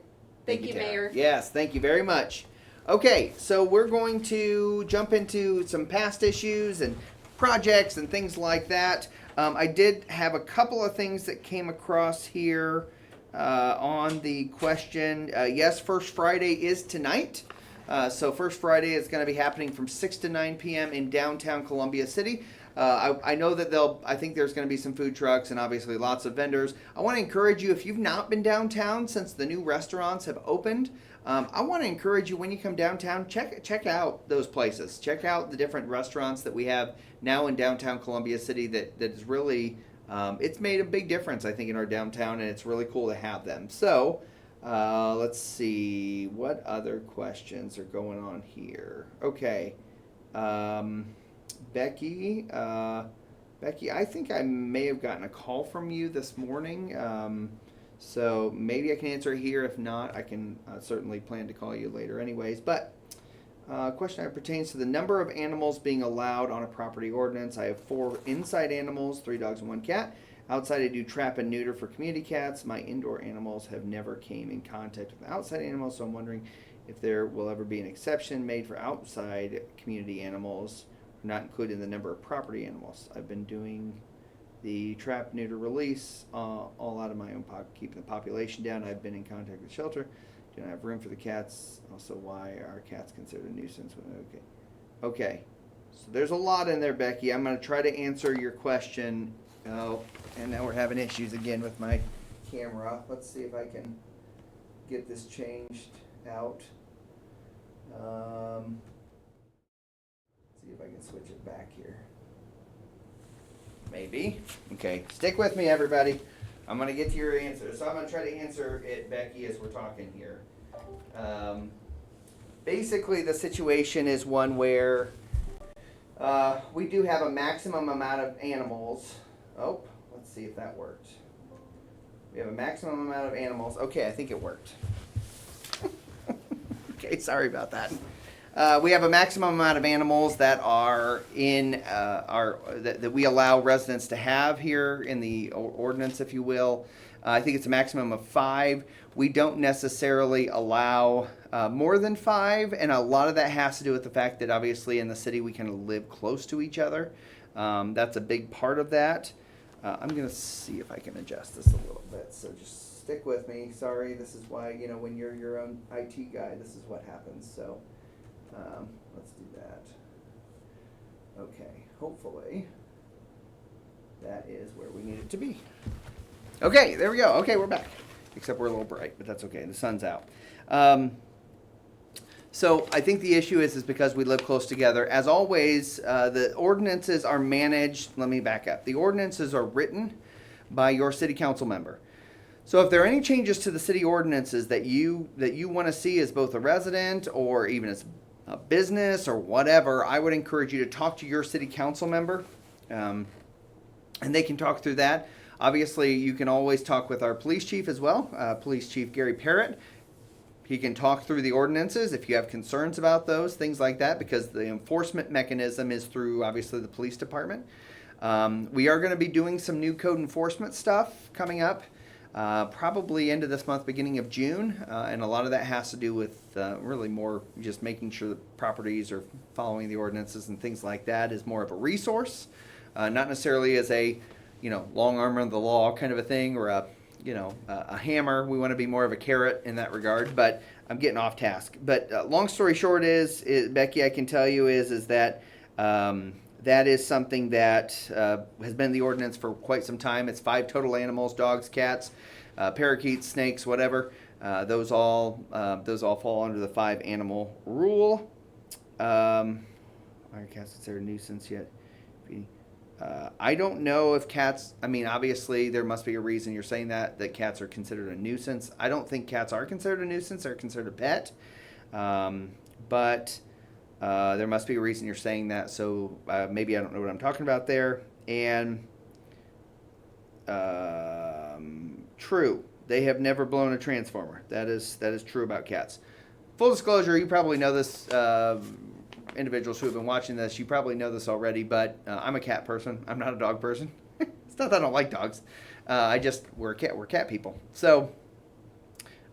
Thank you, Tara. Mayor. Yes, thank you very much. Okay, so we're going to jump into some past issues and projects and things like that. I did have a couple of things that came across here on the question. Yes, First Friday is tonight. So First Friday is going to be happening from 6 to 9 p.m. in downtown Columbia City. I know that I think there's going to be some food trucks and obviously lots of vendors. I want to encourage you, if you've not been downtown since the new restaurants have opened, I want to encourage you when you come downtown, check out those places. Check out the different restaurants that we have now in downtown Columbia City that is really, it's made a big difference, I think, in our downtown, and it's really cool to have them. So, let's see, what other questions are going on here? Okay. Becky, I think I may have gotten a call from you this morning. So maybe I can answer here. If not, I can certainly plan to call you later anyways. But question pertains to the number of animals being allowed on a property ordinance. I have 4 inside animals, 3 dogs and 1 cat. Outside, I do trap and neuter for community cats. My indoor animals have never came in contact with outside animals, so I'm wondering if there will ever be an exception made for outside community animals, not included in the number of property animals. I've been doing the trap, neuter, release all out of my own pocket, keeping the population down. I've been in contact with shelter. Do not have room for the cats. Also, why are cats considered a nuisance? Okay. So there's a lot in there, Becky. I'm going to try to answer your question. Oh, and now we're having issues again with my camera. Let's see if I can get this changed out. See if I can switch it back here. Maybe. Okay, stick with me, everybody. I'm going to get to your answer. So I'm going to try to answer it, Becky, as we're talking here. Basically, the situation is one where we do have a maximum amount of animals. Oh, let's see if that worked. We have a maximum amount of animals. Okay, I think it worked. Okay, sorry about that. We have a maximum amount of animals that are in that we allow residents to have here in the ordinance, if you will. I think it's a maximum of 5. We don't necessarily allow more than 5, and a lot of that has to do with the fact that obviously in the city we kind of live close to each other. That's a big part of that. I'm going to see if I can adjust this a little bit, so just stick with me. Sorry, this is why, when you're your own IT guy, this is what happens. So let's do that. Okay, hopefully that is where we need it to be. Okay, there we go. Okay, we're back. Except we're a little bright, but that's okay. The sun's out. So I think the issue is because we live close together. As always, the ordinances are managed. Let me back up. The ordinances are written by your city council member. So if there are any changes to the city ordinances that you want to see as both a resident or even as a business or whatever, I would encourage you to talk to your city council member, and they can talk through that. Obviously, you can always talk with our police chief as well, Police Chief Gary Parrott. He can talk through the ordinances if you have concerns about those, things like that, because the enforcement mechanism is through, obviously, the police department. We are going to be doing some new code enforcement stuff coming up, probably end of this month, beginning of June, and a lot of that has to do with really more just making sure that properties are following the ordinances and things like that is more of a resource, not necessarily as a, long arm of the law kind of a thing or a hammer. We want to be more of a carrot in that regard, but I'm getting off task. But long story short is Becky, I can tell you is that that is something that has been in the ordinance for quite some time. It's 5 total animals: dogs, cats, parakeets, snakes, whatever. Those all fall under the 5 animal rule. Are cats considered a nuisance yet? I don't know if cats, obviously there must be a reason you're saying that cats are considered a nuisance. I don't think cats are considered a nuisance. They're considered a pet. But there must be a reason you're saying that. So maybe I don't know what I'm talking about there. And true, they have never blown a transformer. That is true about cats. Full disclosure, you probably know this, individuals who have been watching this, you probably know this already, but I'm a cat person. I'm not a dog person. It's not that I don't like dogs. We're cat people. So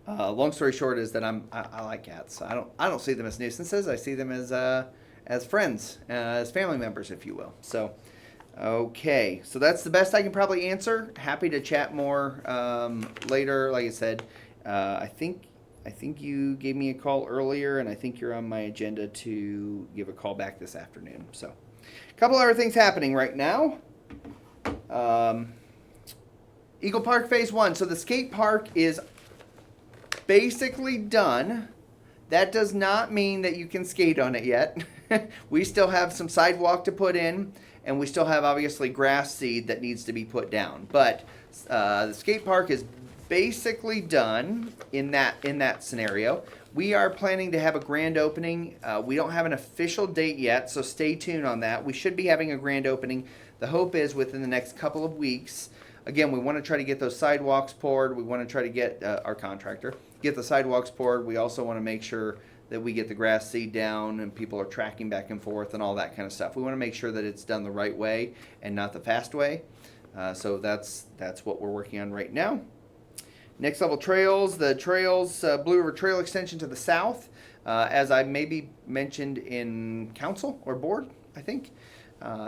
long story short is that I like cats. I don't see them as nuisances. I see them as friends, as family members, if you will. So okay, so that's the best I can probably answer. Happy to chat more later. Like I said, I think I think you gave me a call earlier, and I think you're on my agenda to give a call back this afternoon. So, a couple other things happening right now. Eagle Park Phase 1. So the skate park is basically done. That does not mean that you can skate on it yet. We still have some sidewalk to put in, and we still have obviously grass seed that needs to be put down. But the skate park is basically done in that scenario. We are planning to have a grand opening. We don't have an official date yet, so stay tuned on that. We should be having a grand opening. The hope is within the next couple of weeks. Again, we want to try to get those sidewalks poured. We want to try to get our contractor, get the sidewalks poured. We also want to make sure that we get the grass seed down and people are tracking back and forth and all that kind of stuff. We want to make sure that it's done the right way and not the fast way. So that's what we're working on right now. Next level trails, the trails, Blue River Trail extension to the south, as I maybe mentioned in council or board, I think.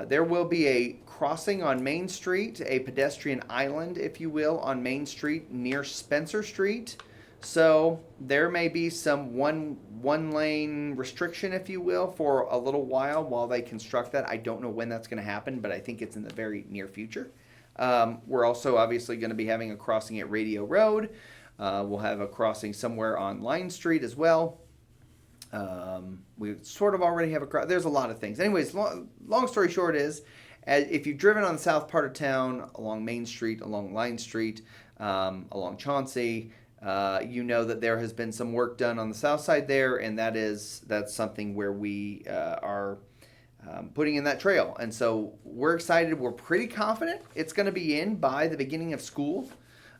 There will be a crossing on Main Street, a pedestrian island, if you will, on Main Street near Spencer Street. So there may be some one lane restriction, if you will, for a little while they construct that. I don't know when that's going to happen, but I think it's in the very near future. We're also obviously going to be having a crossing at Radio Road. We'll have a crossing somewhere on Line Street as well. We sort of already have there's a lot of things. Anyways, long story short is, if you've driven on the south part of town, along Main Street, along Line Street, along Chauncey, you know that there has been some work done on the south side there, and that's something where we are putting in that trail. And so we're excited. We're pretty confident it's going to be in by the beginning of school,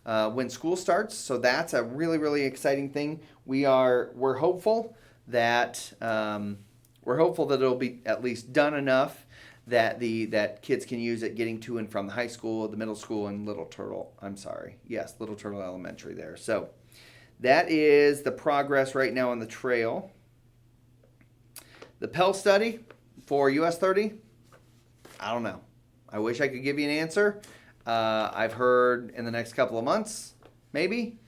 when school starts. So that's a really, really exciting thing. We're hopeful that it'll be at least done enough that kids can use it getting to and from the high school, the middle school, and Little Turtle Elementary there. So that is the progress right now on the trail. The Pell study for US 30, I don't know. I wish I could give you an answer. I've heard in the next couple of months, maybe.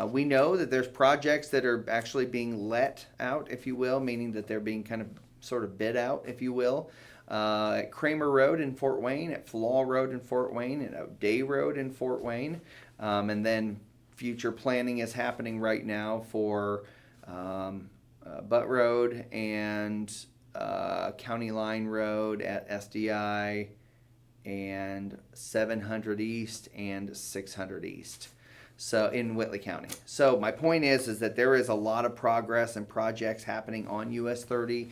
We know that there's projects that are actually being let out, if you will, meaning that they're being kind of sort of bid out, if you will, at Kramer Road in Fort Wayne, at Flaw Road in Fort Wayne, at O'Day Road in Fort Wayne. And then future planning is happening right now for Butt Road and County Line Road at SDI and 700 East and 600 East. So in Whitley County. So my point is that there is a lot of progress and projects happening on US 30.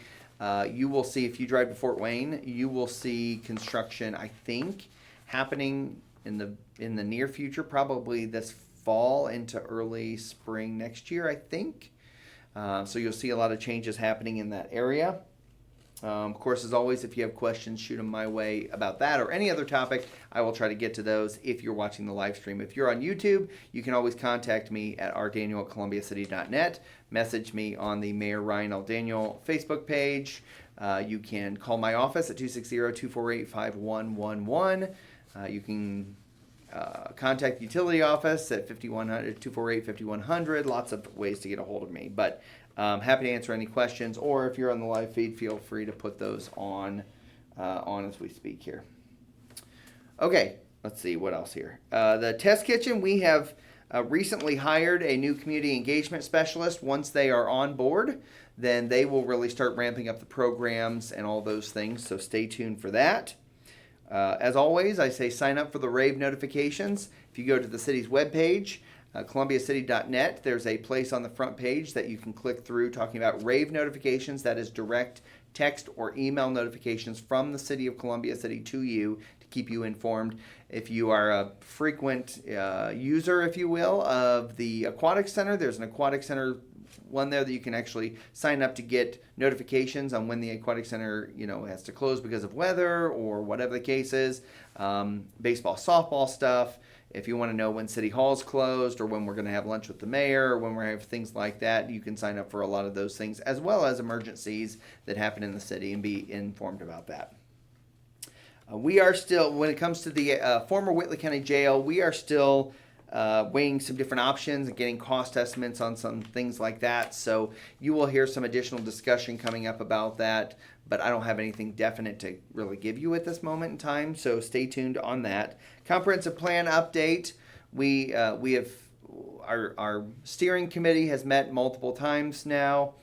You will see, if you drive to Fort Wayne, you will see construction, I think, happening in the near future, probably this fall into early spring next year, I think. So you'll see a lot of changes happening in that area. Of course, as always, if you have questions, shoot them my way about that or any other topic. I will try to get to those if you're watching the live stream. If you're on YouTube, you can always contact me at rdaniel@columbiacity.net. Message me on the Mayor Ryan L. Daniel Facebook page. You can call my office at 260-248-5111. You can contact the utility office at 248-5100. Lots of ways to get a hold of me. But happy to answer any questions, or if you're on the live feed, feel free to put those on as we speak here. Okay, let's see what else here. The test kitchen, we have recently hired a new community engagement specialist. Once they are on board, then they will really start ramping up the programs and all those things, so stay tuned for that. As always, I say sign up for the rave notifications. If you go to the city's webpage, columbiacity.net, there's a place on the front page that you can click through talking about rave notifications. That is direct text or email notifications from the city of Columbia City to you to keep you informed. If you are a frequent user, if you will, of the Aquatic Center, there's an Aquatic Center one there that you can actually sign up to get notifications on when the Aquatic Center, has to close because of weather or whatever the case is. Baseball, softball stuff. If you want to know when City Hall's closed or when we're going to have lunch with the mayor or when we're going to have things like that, you can sign up for a lot of those things, as well as emergencies that happen in the city, and be informed about that. We are still, when it comes to the former Whitley County Jail, we are still weighing some different options and getting cost estimates on some things like that. So you will hear some additional discussion coming up about that, but I don't have anything definite to really give you at this moment in time. So stay tuned on that. Comprehensive plan update. We have our steering committee has met multiple times now.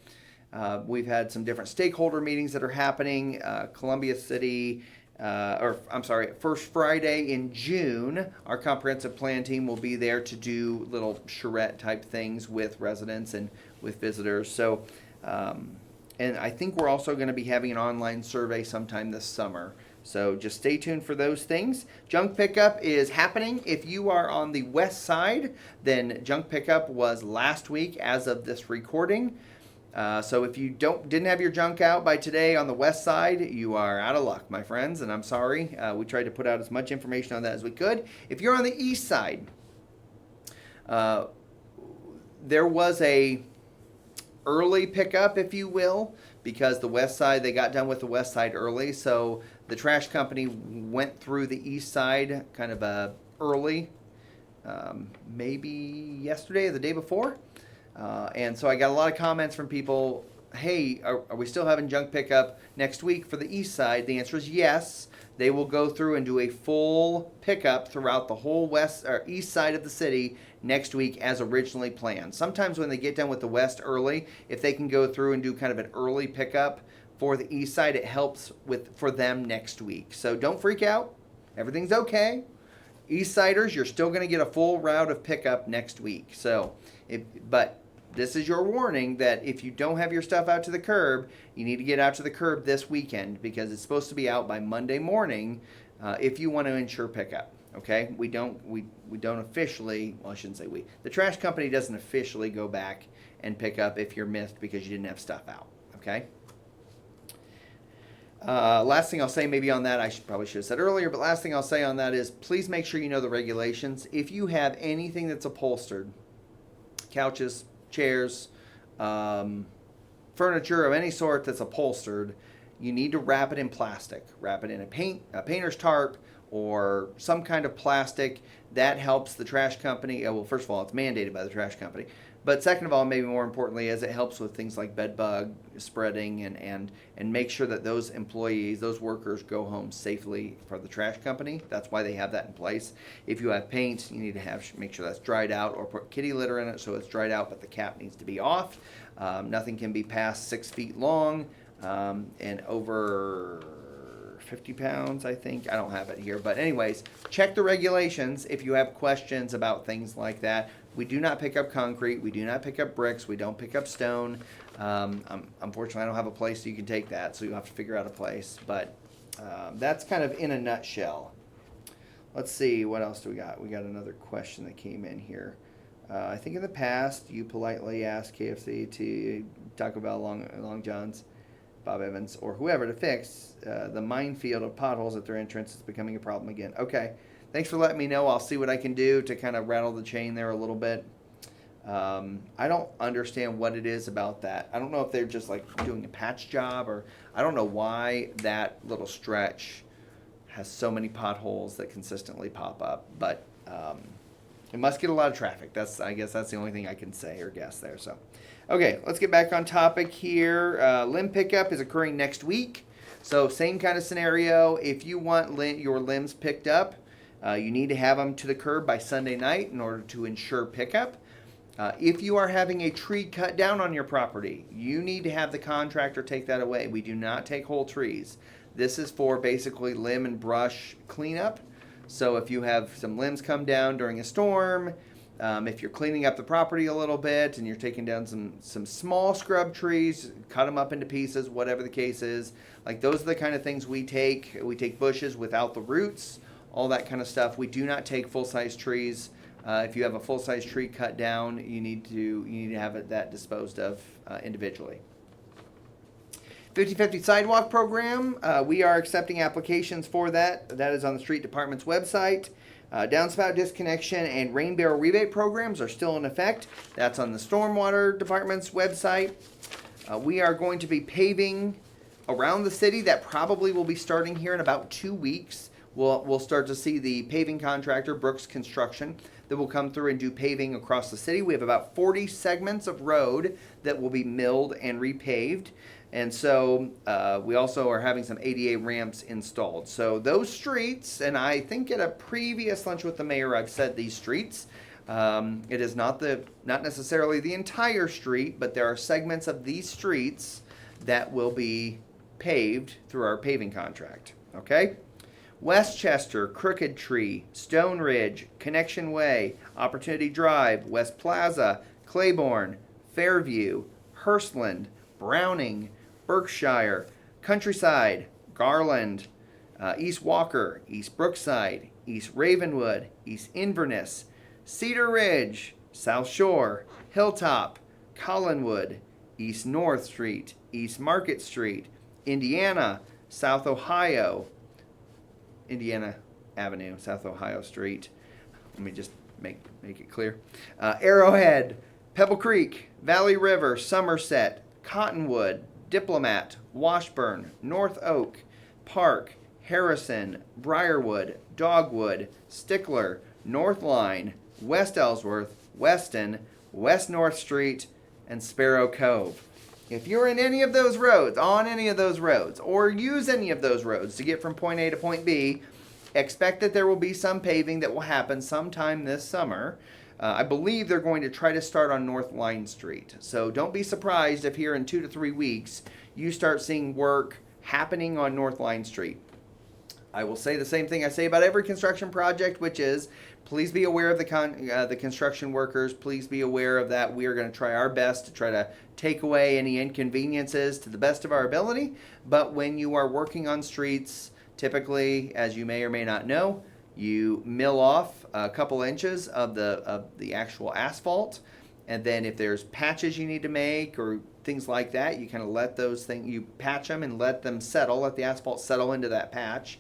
We've had some different stakeholder meetings that are happening. Columbia City, first Friday in June, our comprehensive plan team will be there to do little charrette type things with residents and with visitors. So, and I think we're also going to be having an online survey sometime this summer. So just stay tuned for those things. Junk pickup is happening. If you are on the west side, then junk pickup was last week as of this recording. So if you didn't have your junk out by today on the west side, you are out of luck, my friends, and I'm sorry. We tried to put out as much information on that as we could. If you're on the east side, there was a early pickup, if you will, because the west side, they got done with the west side early, so the trash company went through the east side kind of early, maybe yesterday or the day before. And so I got a lot of comments from people, hey, are we still having junk pickup next week for the east side? The answer is yes. They will go through and do a full pickup throughout the whole west or east side of the city next week as originally planned. Sometimes when they get done with the west early, if they can go through and do kind of an early pickup for the east side, it helps for them next week. So don't freak out. Everything's okay. East siders, you're still going to get a full route of pickup next week. So, but this is your warning that if you don't have your stuff out to the curb, you need to get out to the curb this weekend because it's supposed to be out by Monday morning if you want to ensure pickup. Okay, we don't officially. Well, I shouldn't say we. The trash company doesn't officially go back and pick up if you're missed because you didn't have stuff out. Okay. Last thing I'll say maybe on that, I probably should have said earlier, but last thing I'll say on that is please make sure you know the regulations. If you have anything that's upholstered, couches, chairs, furniture of any sort that's upholstered, you need to wrap it in plastic. Wrap it in a painter's tarp or some kind of plastic. That helps the trash company. Well, first of all, it's mandated by the trash company. But second of all, maybe more importantly, is it helps with things like bed bug spreading and make sure that those employees, those workers go home safely for the trash company. That's why they have that in place. If you have paint, you need to make sure that's dried out or put kitty litter in it so it's dried out, but the cap needs to be off. Nothing can be past 6 feet long and over 50 pounds, I think. I don't have it here. But anyways, check the regulations if you have questions about things like that. We do not pick up concrete. We do not pick up bricks. We don't pick up stone. Unfortunately, I don't have a place you can take that, so you'll have to figure out a place. But that's kind of in a nutshell. Let's see, what else do we got? We got another question that came in here. I think in the past, you politely asked KFC to Taco Bell, Long John's, Bob Evans, or whoever to fix the minefield of potholes at their entrance. Is becoming a problem again. Okay. Thanks for letting me know. I'll see what I can do to kind of rattle the chain there a little bit. I don't understand what it is about that. I don't know if they're just like doing a patch job or I don't know why that little stretch has so many potholes that consistently pop up. But it must get a lot of traffic. I guess that's the only thing I can say or guess there. So, okay, let's get back on topic here. Limb pickup is occurring next week. So same kind of scenario. If you want your limbs picked up, you need to have them to the curb by Sunday night in order to ensure pickup. If you are having a tree cut down on your property, you need to have the contractor take that away. We do not take whole trees. This is for basically limb and brush cleanup. So if you have some limbs come down during a storm, if you're cleaning up the property a little bit and you're taking down some small scrub trees, cut them up into pieces, whatever the case is, like those are the kind of things we take. We take bushes without the roots, all that kind of stuff. We do not take full-size trees. If you have a full-size tree cut down, you need to have that disposed of individually. 50/50 sidewalk program. We are accepting applications for that. That is on the street department's website. Downspout disconnection and rain barrel rebate programs are still in effect. That's on the stormwater department's website. We are going to be paving around the city. That probably will be starting here in about 2 weeks. We'll start to see the paving contractor, Brooks Construction. that will come through and do paving across the city. We have about 40 segments of road that will be milled and repaved. And so we also are having some ADA ramps installed. So those streets, and I think at a previous lunch with the mayor, I've said these streets. It is not necessarily the entire street, but there are segments of these streets that will be paved through our paving contract. Okay? Westchester, Crooked Tree, Stone Ridge, Connection Way, Opportunity Drive, West Plaza, Claiborne, Fairview, Hearstland, Browning, Berkshire, Countryside, Garland, East Walker, East Brookside, East Ravenwood, East Inverness, Cedar Ridge, South Shore, Hilltop, Collinwood, East North Street, East Market Street, Indiana, South Ohio, Indiana Avenue, South Ohio Street. Let me just make it clear. Arrowhead, Pebble Creek, Valley River, Somerset, Cottonwood, Diplomat, Washburn, North Oak, Park, Harrison, Briarwood, Dogwood, Stickler, North Line, West Ellsworth, Weston, West North Street, and Sparrow Cove. If you're in any of those roads, on any of those roads, or use any of those roads to get from point A to point B, expect that there will be some paving that will happen sometime this summer. I believe they're going to try to start on North Line Street. So don't be surprised if here in 2 to 3 weeks you start seeing work happening on North Line Street. I will say the same thing I say about every construction project, which is please be aware of the construction workers. Please be aware of that. We are going to try our best to try to take away any inconveniences to the best of our ability. But when you are working on streets, typically, as you may or may not know, you mill off a couple inches of the actual asphalt. And then if there's patches you need to make or things like that, you kind of let those things, you patch them and let them settle, let the asphalt settle into that patch.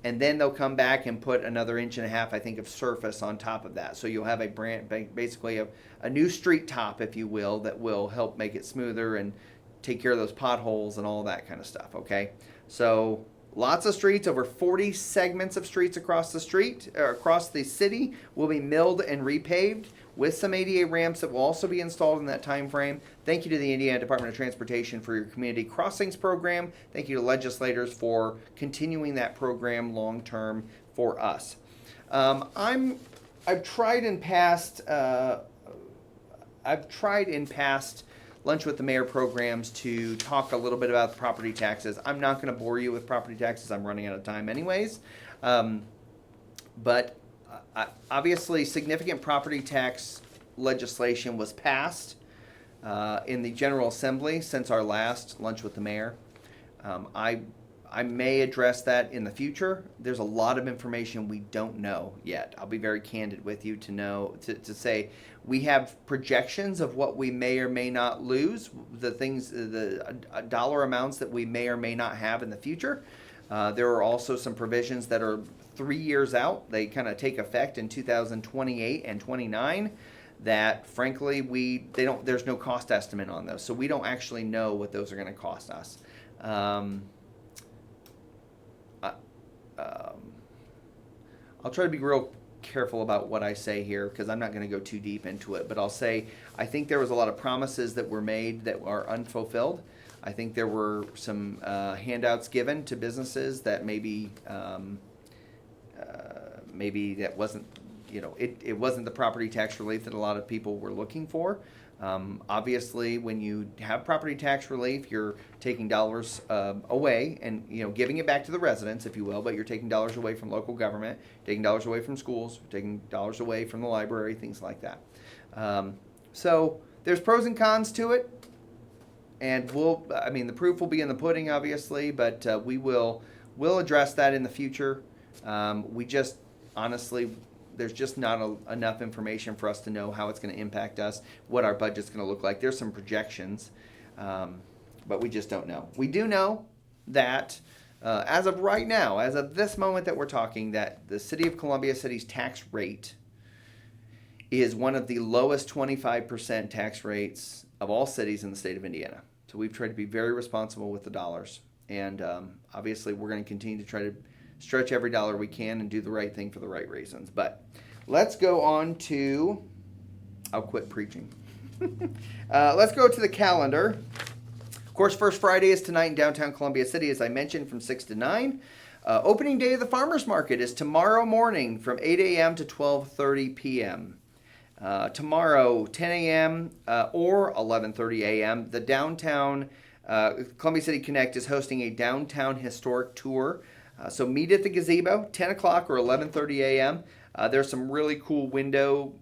And then they'll come back and put another 1.5 inches, I think, of surface on top of that. So you'll have basically a new street top, if you will, that will help make it smoother and take care of those potholes and all that kind of stuff, okay? So lots of streets, over 40 segments of streets across the city will be milled and repaved with some ADA ramps that will also be installed in that time frame. Thank you to the Indiana Department of Transportation for your Community Crossings program. Thank you to legislators for continuing that program long term for us. I've tried in past Lunch with the Mayor programs to talk a little bit about the property taxes. I'm not going to bore you with property taxes. I'm running out of time anyways. But obviously, significant property tax legislation was passed in the General Assembly since our last Lunch with the Mayor. I may address that in the future. There's a lot of information we don't know yet. I'll be very candid with you to say we have projections of what we may or may not lose, the dollar amounts that we may or may not have in the future. There are also some provisions that are 3 years out. They kind of take effect in 2028 and 29 that frankly there's no cost estimate on those. So we don't actually know what those are going to cost us. I'll try to be real careful about what I say here because I'm not going to go too deep into it, but I'll say I think there was a lot of promises that were made that are unfulfilled. I think there were some handouts given to businesses that maybe that wasn't, it wasn't the property tax relief that a lot of people were looking for. Obviously, when you have property tax relief, you're taking dollars away and giving it back to the residents, if you will. But you're taking dollars away from local government, taking dollars away from schools, taking dollars away from the library, things like that. So there's pros and cons to it, and the proof will be in the pudding, obviously. But we'll address that in the future. We just honestly. There's just not enough information for us to know how it's going to impact us, what our budget's going to look like. There's some projections, but we just don't know. We do know that as of right now, as of this moment that we're talking, that the City of Columbia City's tax rate is one of the lowest 25% tax rates of all cities in the state of Indiana. So we've tried to be very responsible with the dollars. And obviously we're going to continue to try to stretch every dollar we can and do the right thing for the right reasons. But let's go on to, I'll quit preaching. Let's go to the calendar. Of course, First Friday is tonight in downtown Columbia City, as I mentioned, from 6 to 9. Opening day of the Farmers Market is tomorrow morning from 8 a.m. to 12:30 p.m. Tomorrow, 10 a.m. Or 11:30 a.m., the downtown Columbia City Connect is hosting a downtown historic tour. So meet at the gazebo, 10 o'clock or 11:30 a.m. There's some really cool window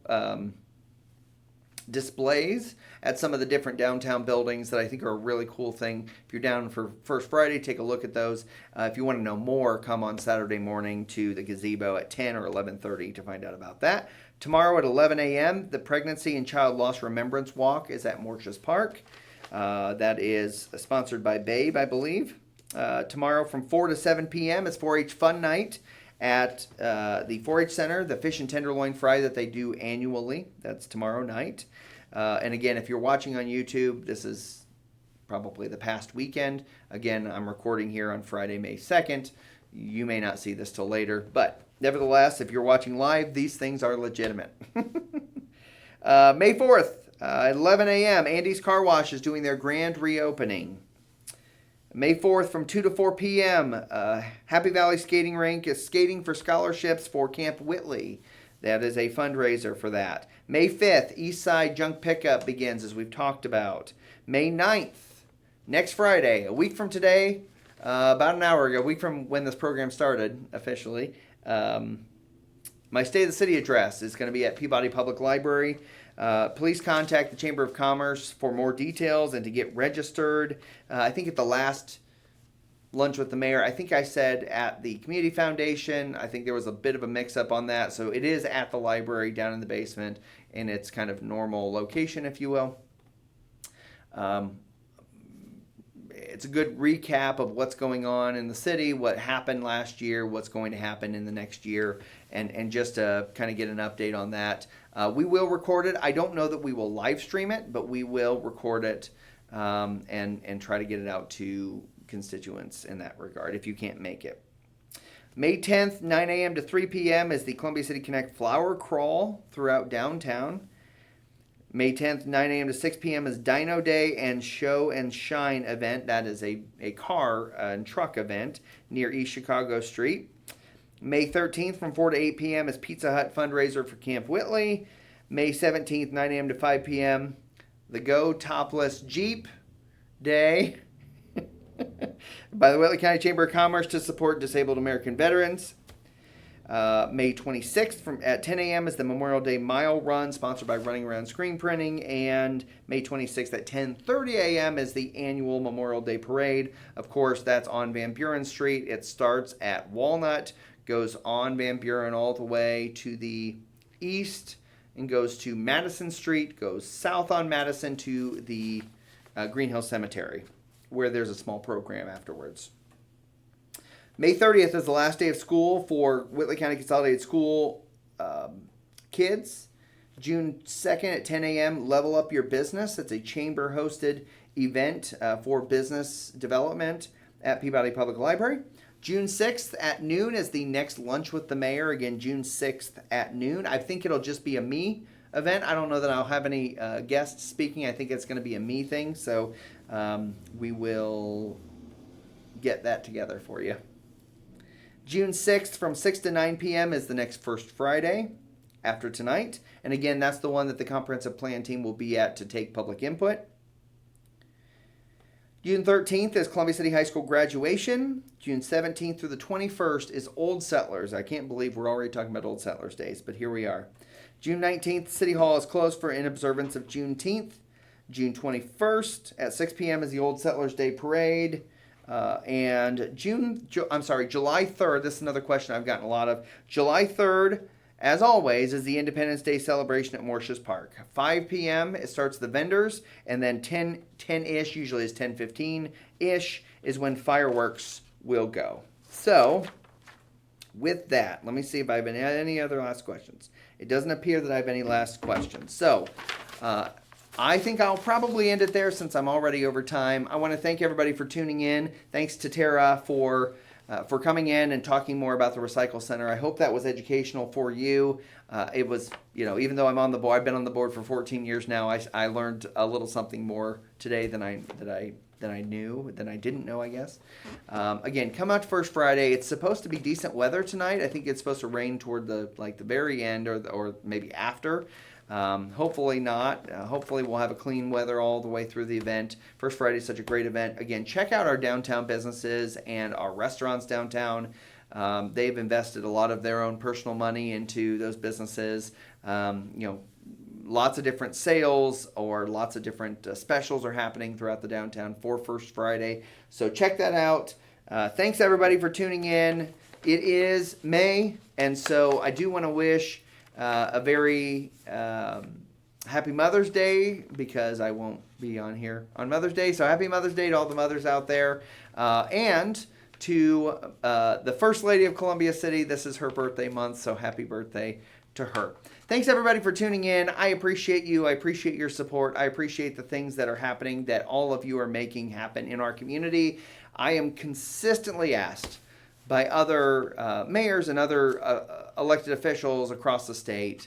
displays at some of the different downtown buildings that I think are a really cool thing. If you're down for First Friday, take a look at those. If you want to know more, come on Saturday morning to the gazebo at 10 or 11:30 to find out about that. Tomorrow at 11 a.m., the Pregnancy and Child Loss Remembrance Walk is at Mortius Park. That is sponsored by Babe, I believe. Tomorrow from 4 to 7 p.m. is 4-H Fun Night at the 4-H Center, the fish and tenderloin fry that they do annually. That's tomorrow night. And again, if you're watching on YouTube, this is probably the past weekend. Again, I'm recording here on Friday, May 2nd. You may not see this till later, but nevertheless, if you're watching live, these things are legitimate. May 4th, at 11 a.m., Andy's Car Wash is doing their grand reopening. May 4th from 2 to 4 p.m., Happy Valley Skating Rink is skating for scholarships for Camp Whitley. That is a fundraiser for that. May 5th, Eastside Junk Pickup begins, as we've talked about. May 9th, next Friday, a week from today, about an hour ago, a week from when this program started officially, my State of the City address is going to be at Peabody Public Library. Please contact the Chamber of Commerce for more details and to get registered. I think at the last lunch with the mayor, I think I said at the Community Foundation. I think there was a bit of a mix-up on that. So it is at the library down in the basement in its kind of normal location, if you will. It's a good recap of what's going on in the city, what happened last year, what's going to happen in the next year, and just to kind of get an update on that. We will record it. I don't know that we will live stream it, but we will record it and try to get it out to constituents in that regard if you can't make it. May 10th, 9 a.m. to 3 p.m. is the Columbia City Connect Flower Crawl throughout downtown. May 10th, 9 a.m. to 6 p.m. is Dino Day and Show and Shine event. That is a car and truck event near East Chicago Street. May 13th from 4 to 8 p.m. is Pizza Hut fundraiser for Camp Whitley. May 17th, 9 a.m. to 5 p.m. the Go Topless Jeep Day by the Whitley County Chamber of Commerce to support disabled American veterans. May 26th at 10 a.m. is the Memorial Day Mile Run, sponsored by Running Around Screen Printing. And May 26th at 10:30 a.m. is the annual Memorial Day Parade. Of course, that's on Van Buren Street. It starts at Walnut, goes on Van Buren all the way to the east, and goes to Madison Street, goes south on Madison to the Green Hill Cemetery, where there's a small program afterwards. May 30th is the last day of school for Whitley County Consolidated School kids. June 2nd at 10 a.m., Level Up Your Business. It's a chamber-hosted event for business development at Peabody Public Library. June 6th at noon is the next lunch with the mayor. Again, June 6th at noon. I think it'll just be a me event. I don't know that I'll have any guests speaking. I think it's going to be a me thing. So we will get that together for you. June 6th from 6 to 9 p.m. is the next First Friday after tonight. And again, that's the one that the comprehensive plan team will be at to take public input. June 13th is Columbia City High School graduation. June 17th through the 21st is Old Settlers. I can't believe we're already talking about Old Settlers Days, but here we are. June 19th, City Hall is closed for in observance of Juneteenth. June 21st at 6 p.m. is the Old Settlers Day Parade. July 3rd, this is another question I've gotten a lot of. July 3rd, as always, is the Independence Day celebration at Mortius Park. 5 p.m. it starts the vendors, and then 10-ish, usually is 10:15-ish, is when fireworks will go. So, with that, let me see if I have any other last questions. It doesn't appear that I have any last questions. So, I think I'll probably end it there since I'm already over time. I want to thank everybody for tuning in. Thanks to Tara for for coming in and talking more about the Recycle Center. I hope that was educational for you. It was, even though I'm on the board, I've been on the board for 14 years now. I learned a little something more today than I didn't know, I guess. Again, come out to First Friday. It's supposed to be decent weather tonight. I think it's supposed to rain toward the very end or maybe after. Hopefully not. Hopefully we'll have a clean weather all the way through the event. First Friday is such a great event. Again, check out our downtown businesses and our restaurants downtown. They've invested a lot of their own personal money into those businesses. Lots of different sales or lots of different specials are happening throughout the downtown for First Friday. So check that out. Thanks everybody for tuning in. It is May, and so I do want to wish a very happy Mother's Day, because I won't be on here on Mother's Day. So happy Mother's Day to all the mothers out there. And to the First Lady of Columbia City. This is her birthday month, so happy birthday to her. Thanks everybody for tuning in. I appreciate you. I appreciate your support. I appreciate the things that are happening, that all of you are making happen in our community. I am consistently asked by other mayors and other elected officials across the state,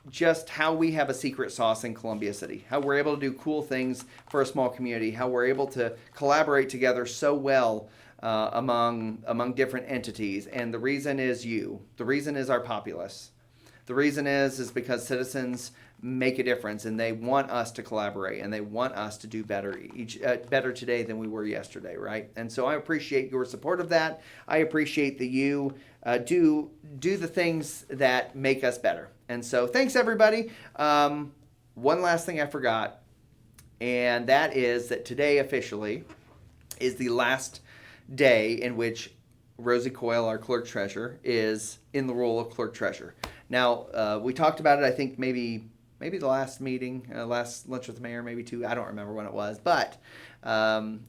just how we have a secret sauce in Columbia City, how we're able to do cool things for a small community, how we're able to collaborate together so well among different entities. And the reason is you. The reason is our populace. The reason is because citizens make a difference, and they want us to collaborate, and they want us to do better better today than we were yesterday, right? And so I appreciate your support of that. I appreciate that you do the things that make us better. And so thanks everybody. One last thing I forgot, and that is that today officially is the last day in which Rosie Coyle, our clerk treasurer, is in the role of clerk treasurer. Now, we talked about it, I think maybe the last meeting, last lunch with the mayor, maybe two. I don't remember when it was. But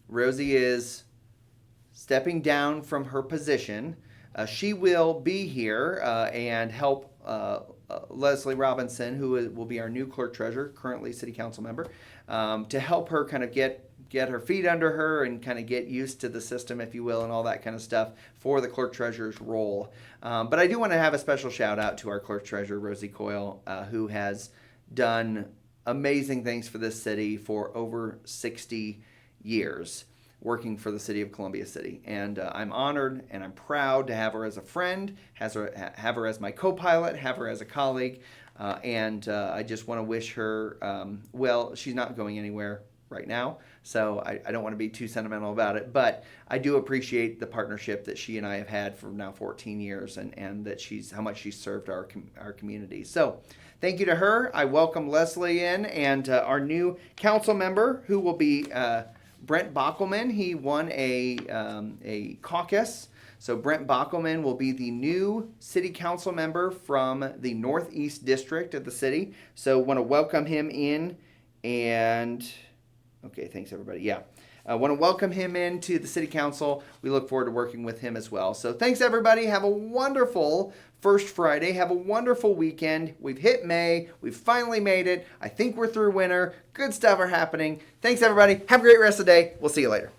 Rosie is stepping down from her position. She will be here and help Leslie Robinson, who will be our new clerk treasurer, currently city council member, to help her kind of get her feet under her and kind of get used to the system, if you will, and all that kind of stuff for the clerk treasurer's role. But I do want to have a special shout out to our clerk treasurer, Rosie Coyle, who has done amazing things for this city for over 60 years, working for the city of Columbia City. And I'm honored and I'm proud to have her as a friend, have her as my co-pilot, have her as a colleague. And I just want to wish her, well, she's not going anywhere right now, so I don't want to be too sentimental about it, but I do appreciate the partnership that she and I have had for now 14 years, and that how much she's served our community. So thank you to her. I welcome Leslie in, and our new council member, who will be Brent Bockelman. He won a caucus, so Brent Bockelman will be the new city council member from the Northeast District of the city. So want to welcome him in, and okay, thanks everybody. Yeah. I want to welcome him into the city council. We look forward to working with him as well. So thanks everybody. Have a wonderful First Friday. Have a wonderful weekend. We've hit May. We've finally made it. I think we're through winter. Good stuff are happening. Thanks everybody. Have a great rest of the day. We'll see you later.